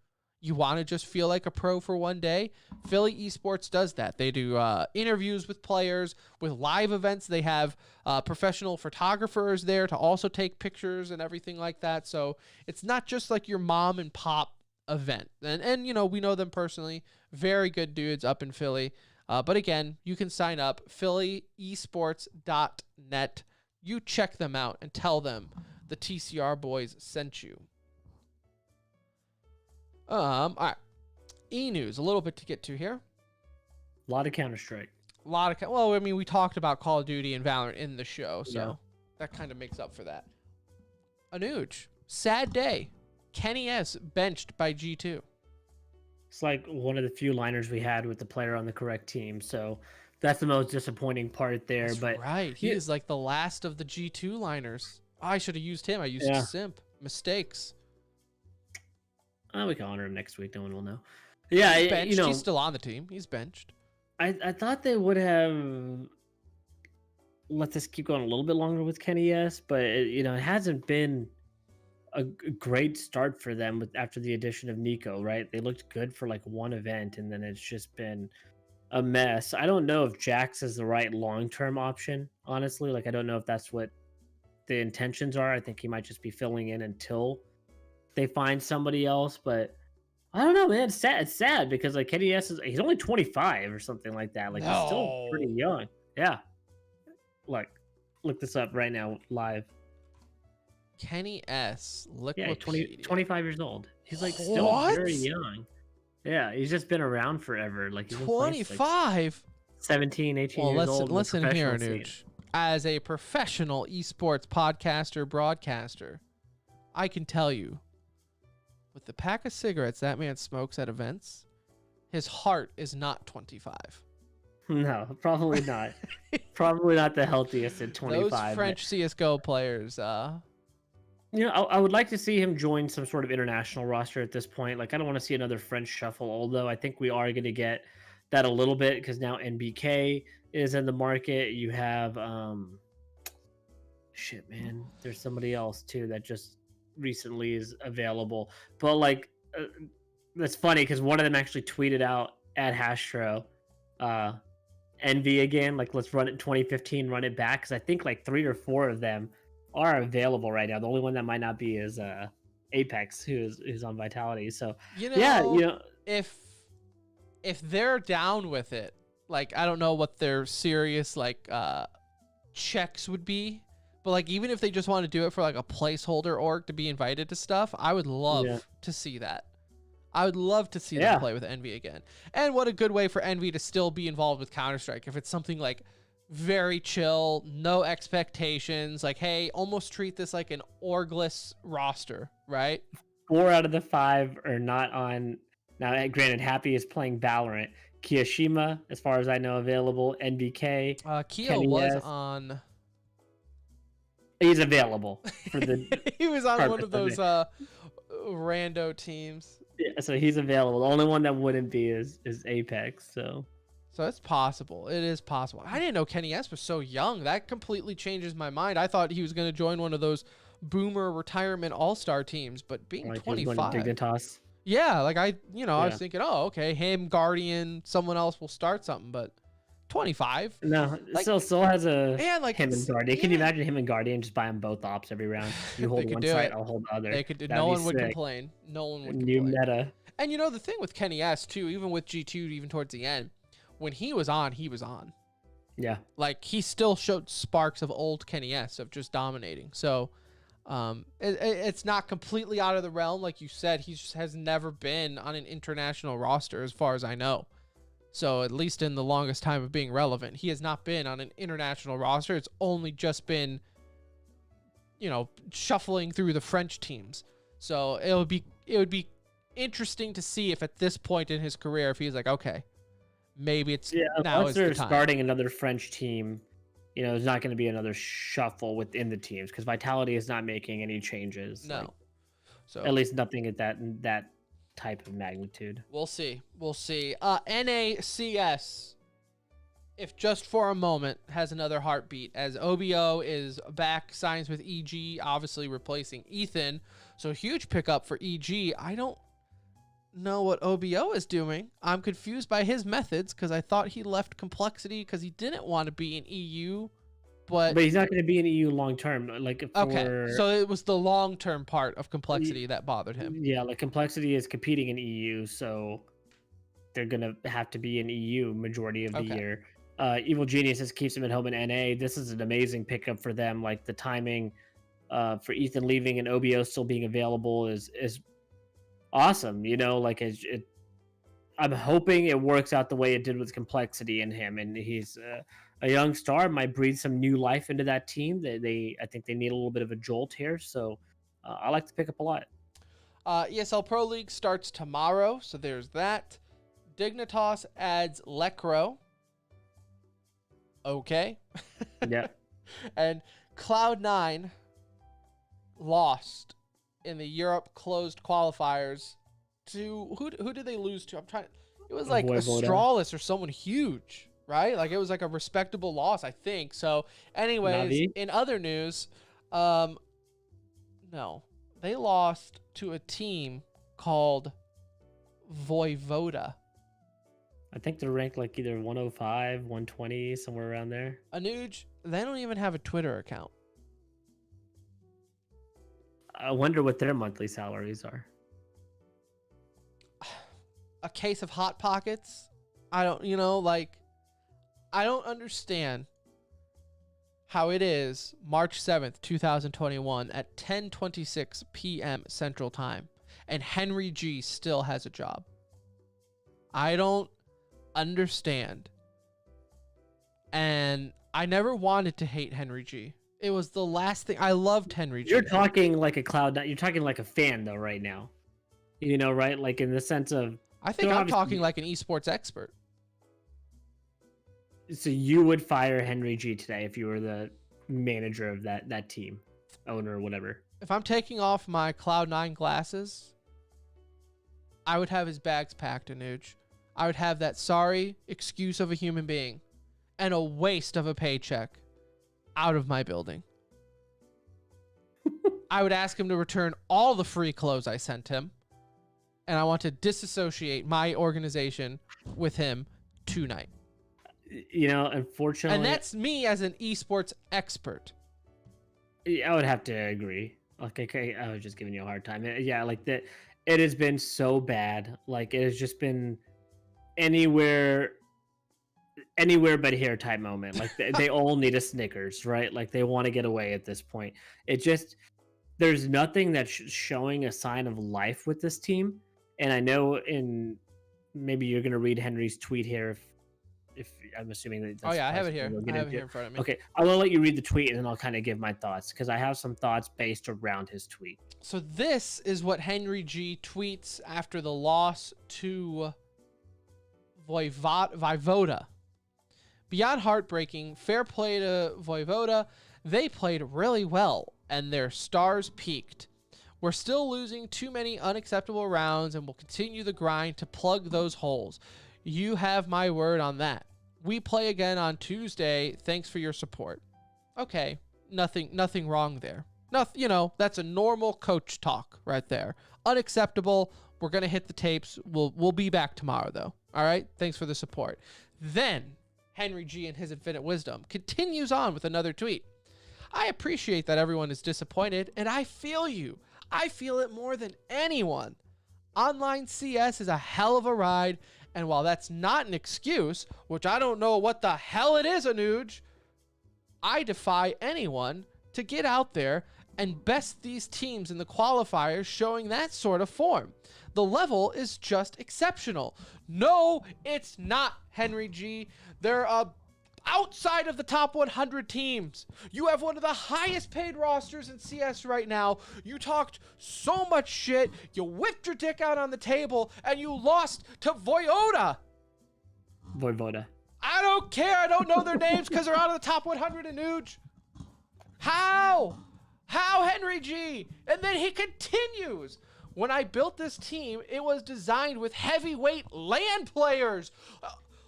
you want to just feel like a pro for one day? Philly Esports does that. They do interviews with players, with live events. They have professional photographers there to also take pictures and everything like that. So it's not just like your mom and pop event. And we know them personally. Very good dudes up in Philly. But again, you can sign up, PhillyEsports.net. You check them out and tell them the TCR boys sent you. All right. E-news, a little bit to get to here. A lot of Counter-Strike. We talked about Call of Duty and Valorant in the show, so that kind of makes up for that. Anuj, sad day. Kenny S benched by G2. It's like one of the few liners we had with the player on the correct team. So that's the most disappointing part there. That's But right. He yeah, is like the last of the G2 liners. I should have used him. I used yeah. Simp. Mistakes. We can honor him next week. No one will know. Well, Yeah, he's you benched. He's know, still on the team. He's benched. I thought they would have let this keep going a little bit longer with Kenny S, but it hasn't been a great start for them after the addition of Nico, right? They looked good for like one event, and then it's just been a mess. I don't know if Jax is the right long-term option, honestly. Like, I don't know if that's what the intentions are. I think he might just be filling in until they find somebody else, but I don't know, man. It's sad because like Kenny S he's only 25 or something like that. Like, he's still pretty No. young. Yeah. Like, look this up right now live. Kenny S. Yeah, Liquipedia. 25 years old. He's like still very What? young. Yeah, he's just been around forever. Like, he's been playing since, like, 25. 17, 18 Well, years old. listen here, Anuj. Anuj. As a professional esports podcaster, broadcaster, I can tell you, with the pack of cigarettes that man smokes at events, his heart is not 25. No, probably not. Probably not the healthiest at Those 25. French CSGO players, I would like to see him join some sort of international roster at this point. Like, I don't want to see another French shuffle, although I think we are going to get that a little bit because now NBK is in the market. You have, shit, man. There's somebody else too that just recently is available. But, like, that's funny because one of them actually tweeted out at Hastro, Envy again. Like, let's run it in 2015, run it back. Because I think like 3 or 4 of them are available right now. The only one that might not be is Apex, who's on Vitality. So yeah, if they're down with it, like, I don't know what their serious like checks would be, but like, even if they just want to do it for like a placeholder org to be invited to stuff, I would love to see that. I would love to see them play with Envy again. And what a good way for Envy to still be involved with Counter-Strike. If it's something like very chill, no expectations, like, hey, almost treat this like an orgless roster, right? 4 out of the 5 are not on. Now, granted, Happy is playing Valorant. Kiyashima, as far as I know, available. NBK. Keo was on. He's available for the. He was on one purpose of those rando teams. Yeah, so he's available. The only one that wouldn't be is Apex. So it's possible. It is possible. I didn't know Kenny S was so young. That completely changes my mind. I thought he was going to join one of those boomer retirement all-star teams, but being like 25. Dignitas. Yeah, like I was thinking, oh, okay, him, Guardian, someone else will start something, but 25. No, like, still has a like him and Guardian. Can you imagine him and Guardian just buying both ops every round? You hold one side, I'll hold the other. They could. That'd No be one would sick. complain. No one would New complain. meta. And you know the thing with Kenny S too, even with G2, even towards the end, when he was on, he was on. Yeah. Like, he still showed sparks of old Kenny S of just dominating. So it's not completely out of the realm. Like you said, he just has never been on an international roster as far as I know. So at least in the longest time of being relevant, he has not been on an international roster. It's only just been, shuffling through the French teams. So it would be interesting to see if at this point in his career, if he's like, okay, maybe it's now once is they're the time. starting another French team, there's not going to be another shuffle within the teams because Vitality is not making any changes. No. Like, So at least nothing at that type of magnitude. We'll see. NACS, if just for a moment, has another heartbeat as OBO is back, signs with EG, obviously replacing Ethan. So huge pickup for EG. I don't know what OBO is doing. I'm confused by his methods because I thought he left Complexity because he didn't want to be in EU. But he's not going to be in EU long term. Okay, so it was the long term part of Complexity that bothered him. Yeah, like Complexity is competing in EU, so they're going to have to be in EU majority of the year. Evil Geniuses keeps him at home in NA. This is an amazing pickup for them. Like, the timing for Ethan leaving and OBO still being available is awesome. I'm hoping it works out the way it did with Complexity in him, and he's a young star, might breathe some new life into that team. I think they need a little bit of a jolt here, so I like to pick up a lot. ESL Pro League starts tomorrow, so there's that. Dignitas adds Lecro. Okay. Yeah. And Cloud9 lost in the Europe closed qualifiers to who did they lose to? It was like Voivoda. Astralis or someone huge, right? Like it was like a respectable loss, I think. So anyways, Navi? in other news, no. They lost to a team called Voivoda. I think they're ranked like either 105, 120, somewhere around there. Anuj, they don't even have a Twitter account. I wonder what their monthly salaries are. A case of Hot Pockets. I don't understand how it is March 7th, 2021 at 10:26 p.m. Central Time and Henry G still has a job. I don't understand. And I never wanted to hate Henry G. It was the last thing. I loved Henry G. You're talking like a cloud. You're talking like a fan though, right now. You know, right? Like in the sense of. I think so I'm obviously- talking like an esports expert. So you would fire Henry G today if you were the manager of that team, owner or whatever. If I'm taking off my Cloud9 glasses, I would have his bags packed, Anuj. I would have that sorry excuse of a human being and a waste of a paycheck out of my building. I would ask him to return all the free clothes I sent him, and I want to disassociate my organization with him tonight. You know, unfortunately, And that's me as an esports expert. I would have to agree. Like, okay, I was just giving you a hard time. Yeah, like that. It has been so bad. Like, it has just been anywhere but here type moment. Like, they all need a Snickers, right? Like, they want to get away at this point. It just, there's nothing that's showing a sign of life with this team. And I know maybe you're going to read Henry's tweet here if I'm assuming that. Oh yeah, I have it possible. here. We'll I get have it into here in front of me. Okay, I will let you read the tweet and then I'll kind of give my thoughts because I have some thoughts based around his tweet. So this is what Henry G tweets after the loss to Voivoda. Beyond heartbreaking, fair play to Voivoda. They played really well and their stars peaked. We're still losing too many unacceptable rounds and we'll continue the grind to plug those holes. You have my word on that. We play again on Tuesday. Thanks for your support. Okay, nothing wrong there. That's a normal coach talk right there. Unacceptable. We're gonna hit the tapes. We'll be back tomorrow though. All right. Thanks for the support. Then Henry G in his infinite wisdom continues on with another tweet. I appreciate that everyone is disappointed, and I feel you. I feel it more than anyone. Online CS is a hell of a ride, and while that's not an excuse, which I don't know what the hell it is, Anuj, I defy anyone to get out there and best these teams in the qualifiers showing that sort of form. The level is just exceptional. No, it's not, Henry G. They're outside of the top 100 teams. You have one of the highest paid rosters in CS right now. You talked so much shit. You whipped your dick out on the table and you lost to Voivoda. I don't care. I don't know their names because they're out of the top 100 in Nuge. How, Henry G? And then he continues. When I built this team, it was designed with heavyweight LAN players.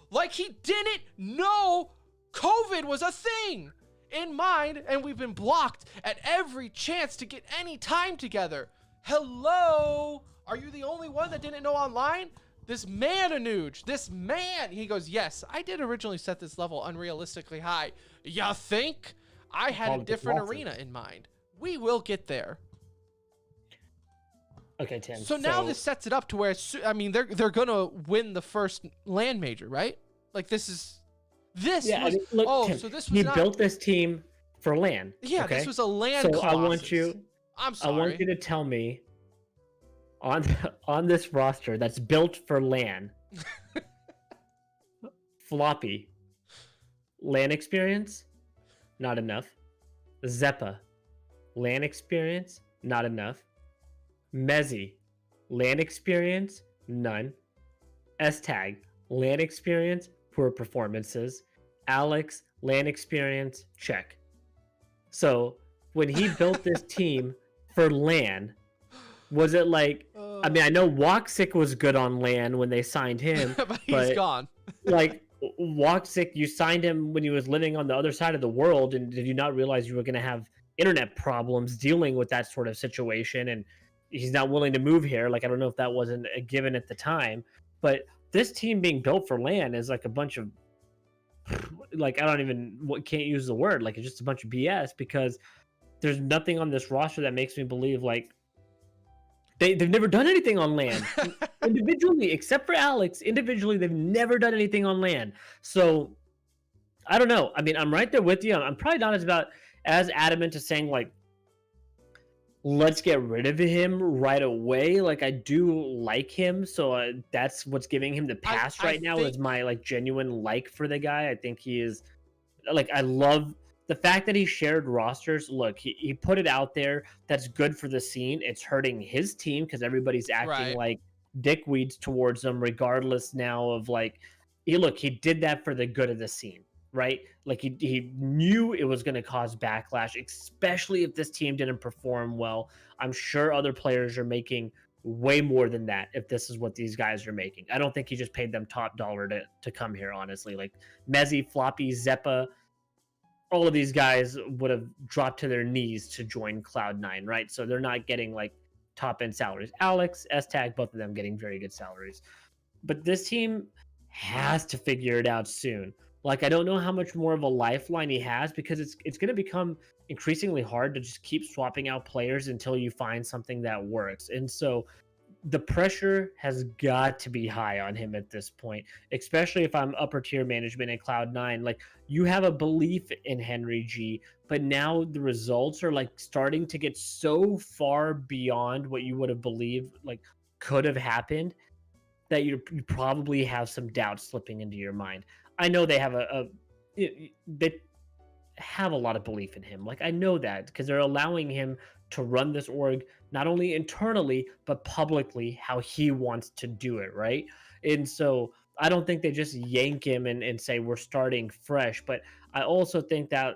Like he didn't know COVID was a thing in mind, and we've been blocked at every chance to get any time together. Hello? Are you the only one that didn't know online? This man, Anuj, this man. He goes, yes, I did originally set this level unrealistically high. Ya think? I had a different arena in mind. We will get there. Okay, Tim. So now this sets it up to where they're gonna win the first LAN major, right? Like this. Yeah, look, Tim, so this was he built this team for LAN. Yeah, okay? this was a LAN. So Colossus. I want you to tell me on this roster that's built for LAN. Floppy, LAN experience, not enough. Zeppa, LAN experience, not enough. Mezzi, LAN experience, none. S-Tag, LAN experience, poor performances. Alex, LAN experience, check. So when he built this team for LAN, was it like, I mean, I know Woxic was good on LAN when they signed him, but he's but gone. like Woxic, you signed him when he was living on the other side of the world, and did you not realize you were going to have internet problems dealing with that sort of situation? And he's not willing to move here. Like, I don't know if that wasn't a given at the time, but this team being built for LAN is like a bunch of like, I don't even can't use the word, like, it's just a bunch of BS, because there's nothing on this roster that makes me believe like they've never done anything on LAN individually, except for Alex. Individually, they've never done anything on LAN. So I don't know. I mean, I'm right there with you. I'm probably not as adamant to saying like, let's get rid of him right away. Like, I do like him, so that's what's giving him the pass right now, is my like genuine like for the guy. I think he is like, I love the fact that he shared rosters. Look, he put it out there. That's good for the scene. It's hurting his team because everybody's acting like dickweeds towards him, regardless now of like, he did that for the good of the scene, right? Like, he knew it was going to cause backlash, especially if this team didn't perform well. I'm sure other players are making way more than that if this is what these guys are making. I don't think he just paid them top dollar to come here, honestly. Like Mezzy, Floppy, Zeppa, all of these guys would have dropped to their knees to join Cloud9, right? So they're not getting like top end salaries. Alex, S-Tag, both of them getting very good salaries. But this team has to figure it out soon. Like, I don't know how much more of a lifeline he has, because it's going to become increasingly hard to just keep swapping out players until you find something that works. And so the pressure has got to be high on him at this point, especially if I'm upper tier management in Cloud9. Like, you have a belief in Henry G, but now the results are like starting to get so far beyond what you would have believed like could have happened, that you probably have some doubts slipping into your mind. I know they have they have a lot of belief in him. Like, I know that because they're allowing him to run this org not only internally but publicly how he wants to do it, right? And so I don't think they just yank him and say we're starting fresh. But I also think that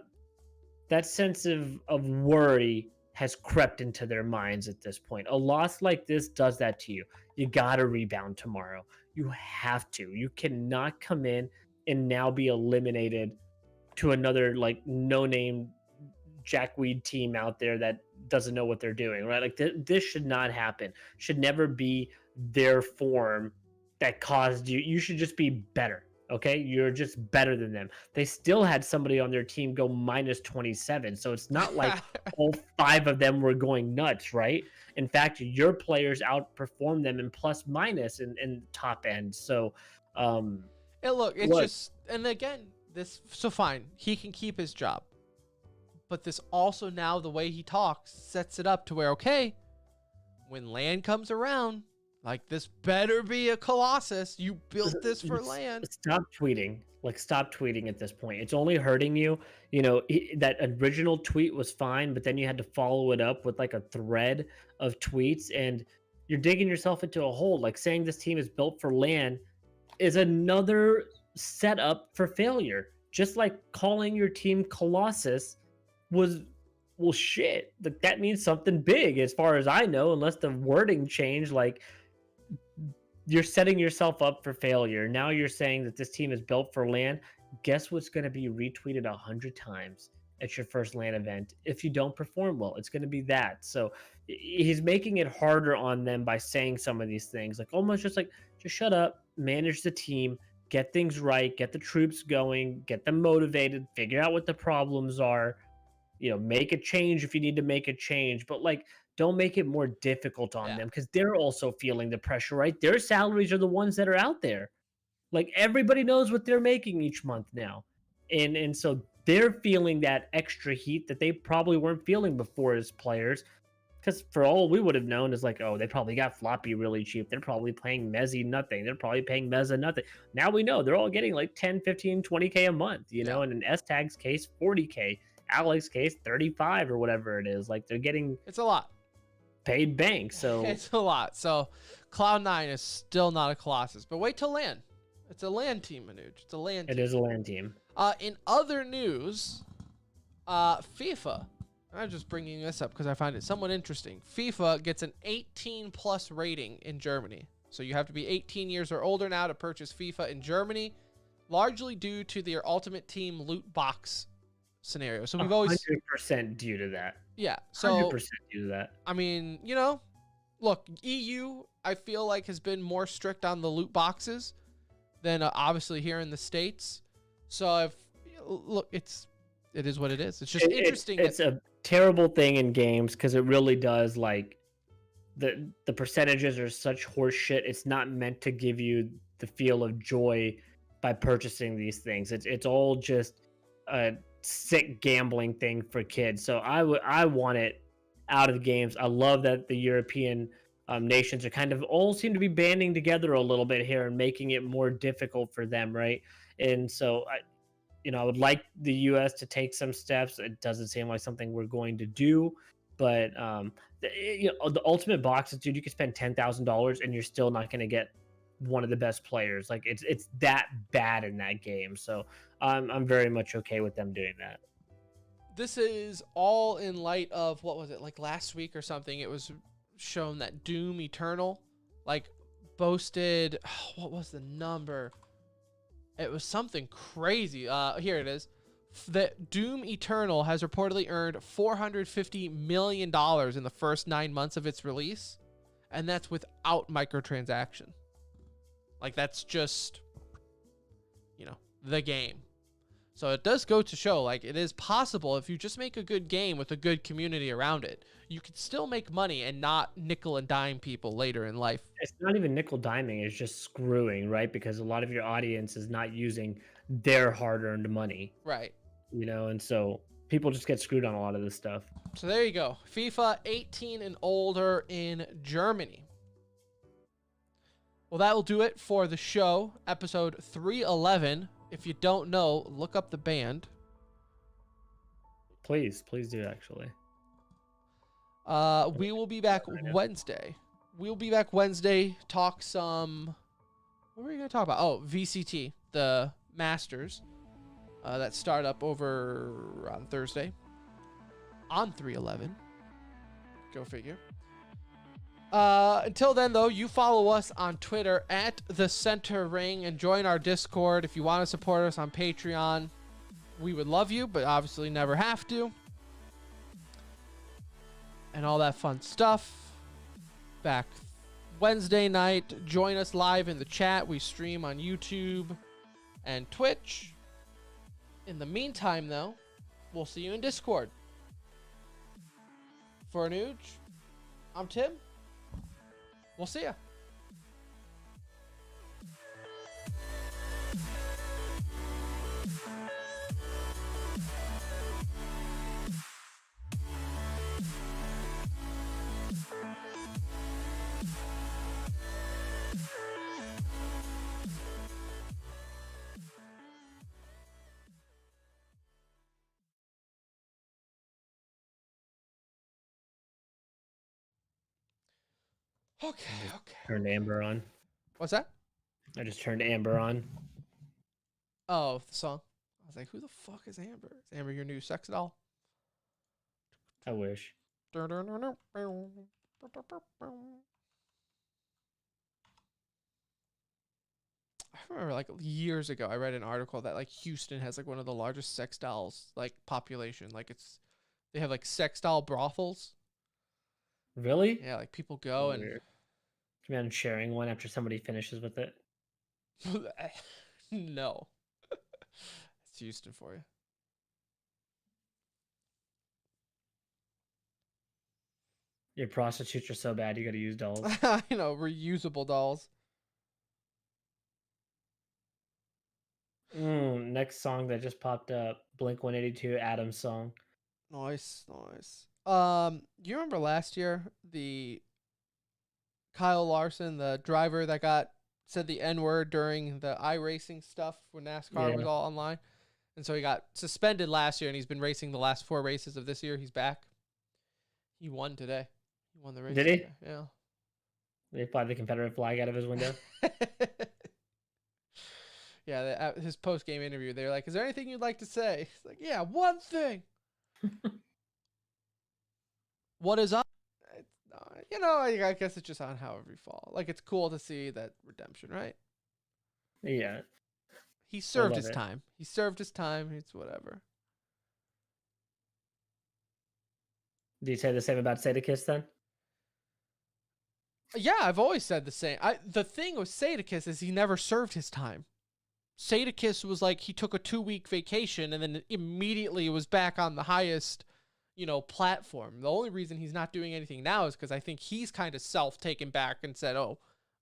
that sense of worry has crept into their minds at this point. A loss like this does that to you. You got to rebound tomorrow. You have to. You cannot come in and now be eliminated to another like no-name jackweed team out there that doesn't know what they're doing, right? Like, this should not happen. Should never be their form that caused you. You should just be better. Okay, you're just better than them. They still had somebody on their team go minus 27, so it's not like all 5 of them were going nuts, right? In fact, your players outperformed them in plus minus in top end. So it's just, and again, this, so fine, he can keep his job, but this also, now the way he talks sets it up to where, okay, when LAN comes around, like, this better be a Colossus. You built this for LAN. Stop tweeting. Like, stop tweeting at this point. It's only hurting you. You know, that original tweet was fine, but then you had to follow it up with like a thread of tweets, and you're digging yourself into a hole. Like, saying this team is built for LAN is another setup for failure. Just like calling your team Colossus was, well, shit. Like, that means something big as far as I know, unless the wording changed. Like, you're setting yourself up for failure. Now you're saying that this team is built for LAN. Guess what's going to be retweeted 100 times at your first LAN event if you don't perform well? It's going to be that. So he's making it harder on them by saying some of these things, like almost just like, just shut up, manage the team, get things right, get the troops going, get them motivated, figure out what the problems are, you know, make a change if you need to make a change, but like, don't make it more difficult on them, because they're also feeling the pressure, right? Their salaries are the ones that are out there. Like, everybody knows what they're making each month now. And so they're feeling that extra heat that they probably weren't feeling before as players. Because for all we would have known is like, oh, they probably got Floppy really cheap. They're probably paying Mezzy nothing. They're probably paying Meza nothing. Now we know they're all getting like 10, 15, 20K a month, you know, and in S-Tag's case, 40K. Alex's case, 35 or whatever it is. Like, they're getting... It's a lot. paid bank. So It's a lot. So Cloud9 is still not a Colossus, but wait till LAN. It's a LAN team, Manoj. It's a LAN it team. is a LAN team. In other news, FIFA. I'm just bringing this up because I find it somewhat interesting. FIFA gets an 18 plus rating in Germany. So you have to be 18 years or older now to purchase FIFA in Germany, largely due to their Ultimate Team loot box scenario. So we've always 100% due to that. Yeah. So 100% due to that. I mean, look, EU I feel like has been more strict on the loot boxes than obviously here in the States. So it is what it is. It's just interesting. It's a terrible thing in games because it really does like the percentages are such horse shit. It's not meant to give you the feel of joy by purchasing these things. It's all just a sick gambling thing for kids. So I want it out of the games. I love that the European nations are kind of all seem to be banding together a little bit here and making it more difficult for them, right? And so I would like the U.S. to take some steps. It doesn't seem like something we're going to do, but the ultimate boxes, dude, you could spend $10,000 and you're still not going to get one of the best players. Like it's that bad in that game. So I'm very much okay with them doing that. This is all in light of, what was it, like last week or something? It was shown that Doom Eternal like boasted, what was the number? It was something crazy. Here it is. That Doom Eternal has reportedly earned $450 million in the first 9 months of its release, and that's without microtransaction. Like, that's just, the game. So it does go to show, like, it is possible if you just make a good game with a good community around it, you can still make money and not nickel and dime people later in life. It's not even nickel diming, it's just screwing, right? Because a lot of your audience is not using their hard-earned money. Right. And so people just get screwed on a lot of this stuff. So there you go. FIFA 18 and older in Germany. Well, that will do it for the show, episode 311. If you don't know, look up the band. Please do, actually. We will be back Wednesday. We'll be back Wednesday, talk some... What were we going to talk about? Oh, VCT, the Masters. That start up over on Thursday. On 311. Go figure. Until then, though, you follow us on Twitter at The Center Ring and join our Discord. If you want to support us on Patreon, we would love you, but obviously never have to. And all that fun stuff. Back Wednesday night. Join us live in the chat. We stream on YouTube and Twitch. In the meantime, though, we'll see you in Discord. For Anuj, I'm Tim. We'll see ya. Okay. Turned Amber on. What's that? I just turned Amber on. Oh, the song. I was like, who the fuck is Amber? Is Amber your new sex doll? I wish. I remember like years ago I read an article that like Houston has like one of the largest sex dolls like population. Like they have like sex doll brothels. Really? Yeah, like people go and Weird. Can you imagine sharing one after somebody finishes with it? no. It's Houston for you. Your prostitutes are so bad you gotta use dolls. Reusable dolls. Next song that just popped up, Blink 182, Adam's song. Nice. You remember last year the Kyle Larson, the driver that said the N-word during the iRacing stuff when NASCAR was all online? And so he got suspended last year and he's been racing the last 4 races of this year. He's back. He won today. He won the race. Did he? today, Yeah. They fly the Confederate flag out of his window. Yeah, at his post game interview, they're like, "Is there anything you'd like to say?" He's like, "Yeah, one thing. What is up?" I guess it's just on however you fall. Like, it's cool to see that redemption, right? Yeah, He served love his it. time. He served his time. It's whatever. Do you say the same about Sadakis then? Yeah, I've always said the same. The thing with Sadakis is he never served his time. Sadakis was like he took a 2-week vacation and then immediately was back on the highest, platform. The only reason he's not doing anything now is because I think he's kind of self-taken back and said, "Oh,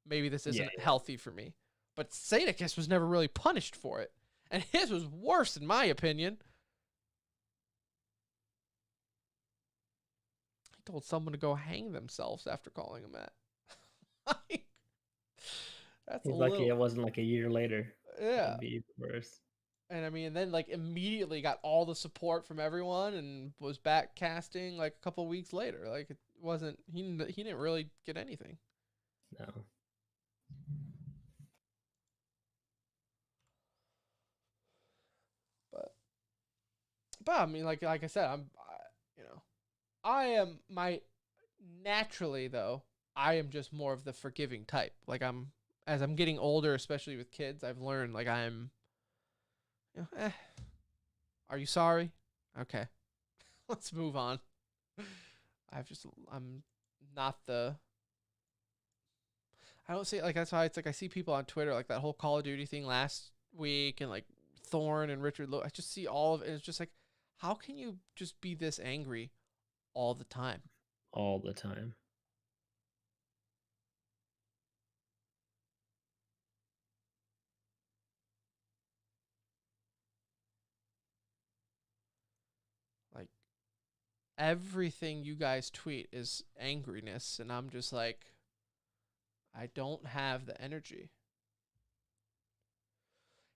maybe this isn't healthy for me." But Sadakis was never really punished for it, and his was worse in my opinion. He told someone to go hang themselves after calling him that. Like, that's He's a lucky little, it wasn't like a year later. yeah. That'd be even worse. And I mean, then like immediately got all the support from everyone and was back casting like a couple weeks later. Like it wasn't he didn't really get anything. No. But I mean, like I said, I am naturally though. I am just more of the forgiving type. Like as I'm getting older, especially with kids, I've learned like I'm. Are you sorry? Okay, let's move on. I'm not the. I don't see like that's why it's like I see people on Twitter like that whole Call of Duty thing last week and like Thorne and Richard Lowe. I just see all of it. And it's just like, how can you just be this angry all the time? All the time. Like everything you guys tweet is angriness, and I'm just like, I don't have the energy.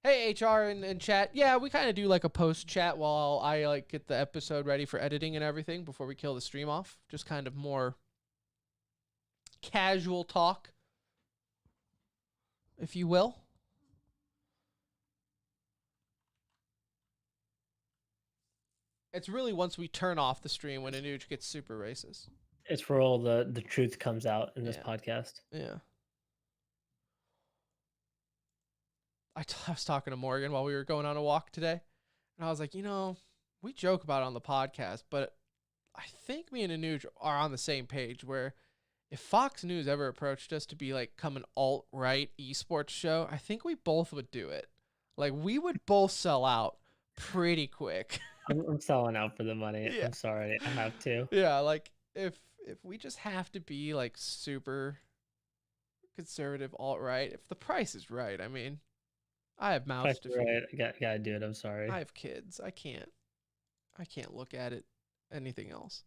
Hey, HR and chat. Yeah, we kind of do like a post chat while I like get the episode ready for editing and everything before we kill the stream off. Just kind of more casual talk, if you will. It's really once we turn off the stream when Anuj gets super racist. It's where all the truth comes out in this podcast. Yeah. I was talking to Morgan while we were going on a walk today, and I was like, we joke about it on the podcast, but I think me and Anuj are on the same page where if Fox News ever approached us to be like come an alt-right esports show, I think we both would do it. Like we would both sell out pretty quick. I'm selling out for the money. Yeah. I'm sorry, I have to. Yeah, like if we just have to be like super conservative alt-right, if the price is right, I mean, I have mouths to feed. Right, I gotta do it. I'm sorry. I have kids. I can't look at it anything else.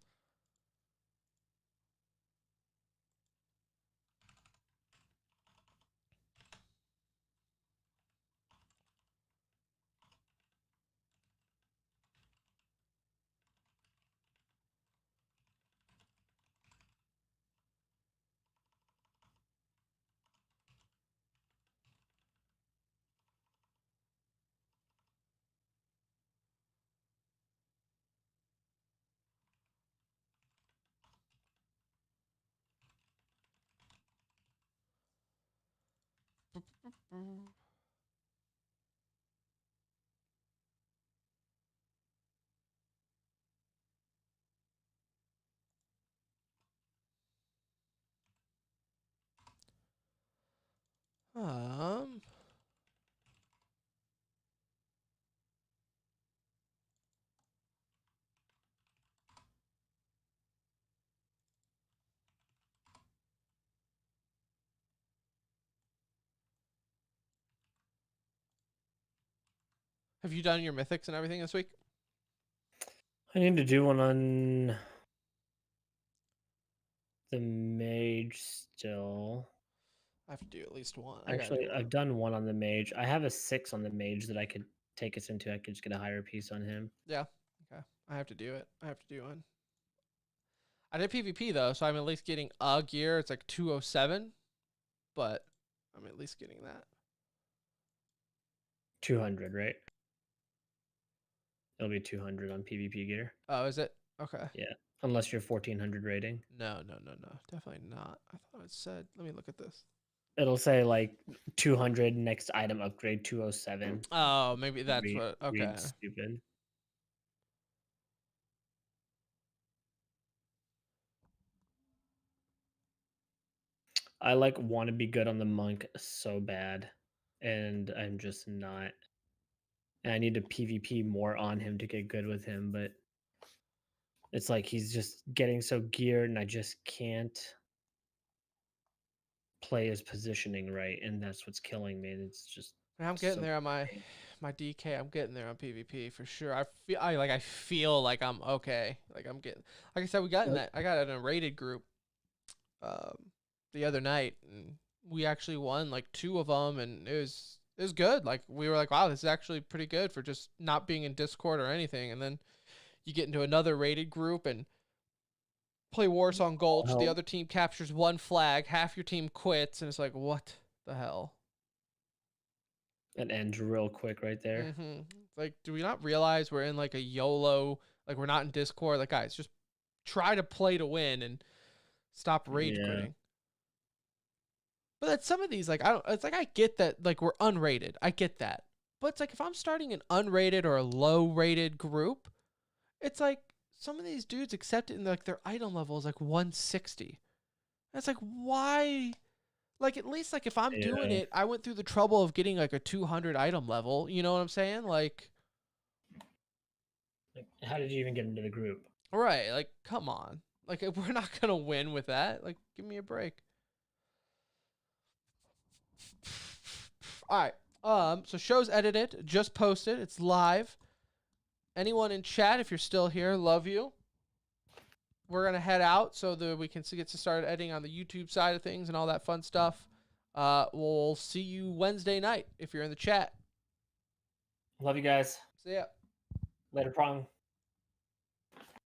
Um. Have you done your mythics and everything this week? I need to do one on the mage still. I have to do at least one. Actually, I've done one on the mage. I have a 6 on the mage that I could take us into. I could just get a higher piece on him. Yeah. Okay. I have to do it. I have to do one. I did PvP though, so I'm at least getting a gear. It's like 207, but I'm at least getting that. 200, right? It'll be 200 on PvP gear. Oh, is it? Okay. Yeah, unless you're 1400 rating. No. Definitely not. I thought it said, let me look at this. It'll say like 200 next item upgrade 207. Oh, maybe that's what. Okay. Read stupid. I like want to be good on the monk so bad, and I'm just not. And I need to PvP more on him to get good with him, but it's like he's just getting so geared, and I just can't play his positioning right, and that's what's killing me. It's just I'm getting so there on my DK. I'm getting there on PvP for sure. I feel like I'm okay. Like I'm getting, like I said, we got in that. I got in a rated group the other night, and we actually won like 2 of them, and it was good. Like we were like, wow, this is actually pretty good for just not being in Discord or anything. And then you get into another rated group and play Warsong Gulch. The other team captures 1 flag, half your team quits, and it's like, what the hell? It ends real quick right there. Like, do we not realize we're in like a YOLO? Like, we're not in Discord. Like, guys, just try to play to win and stop rage quitting. But at some of these, like, it's like I get that, like, we're unrated. I get that. But it's like if I'm starting an unrated or a low rated group, it's like some of these dudes accept it and like their item level is like 160. That's like, why? Like, at least, like, if I'm doing it, I went through the trouble of getting, like, a 200 item level. You know what I'm saying? Like, how did you even get into the group? Right. Like, come on. Like, if we're not going to win with that, like, give me a break. All right. So show's edited, just posted. It's live. Anyone in chat, if you're still here, love you. We're going to head out so that we can get to start editing on the YouTube side of things and all that fun stuff. We'll see you Wednesday night if you're in the chat. Love you guys. See ya. Later, Prong.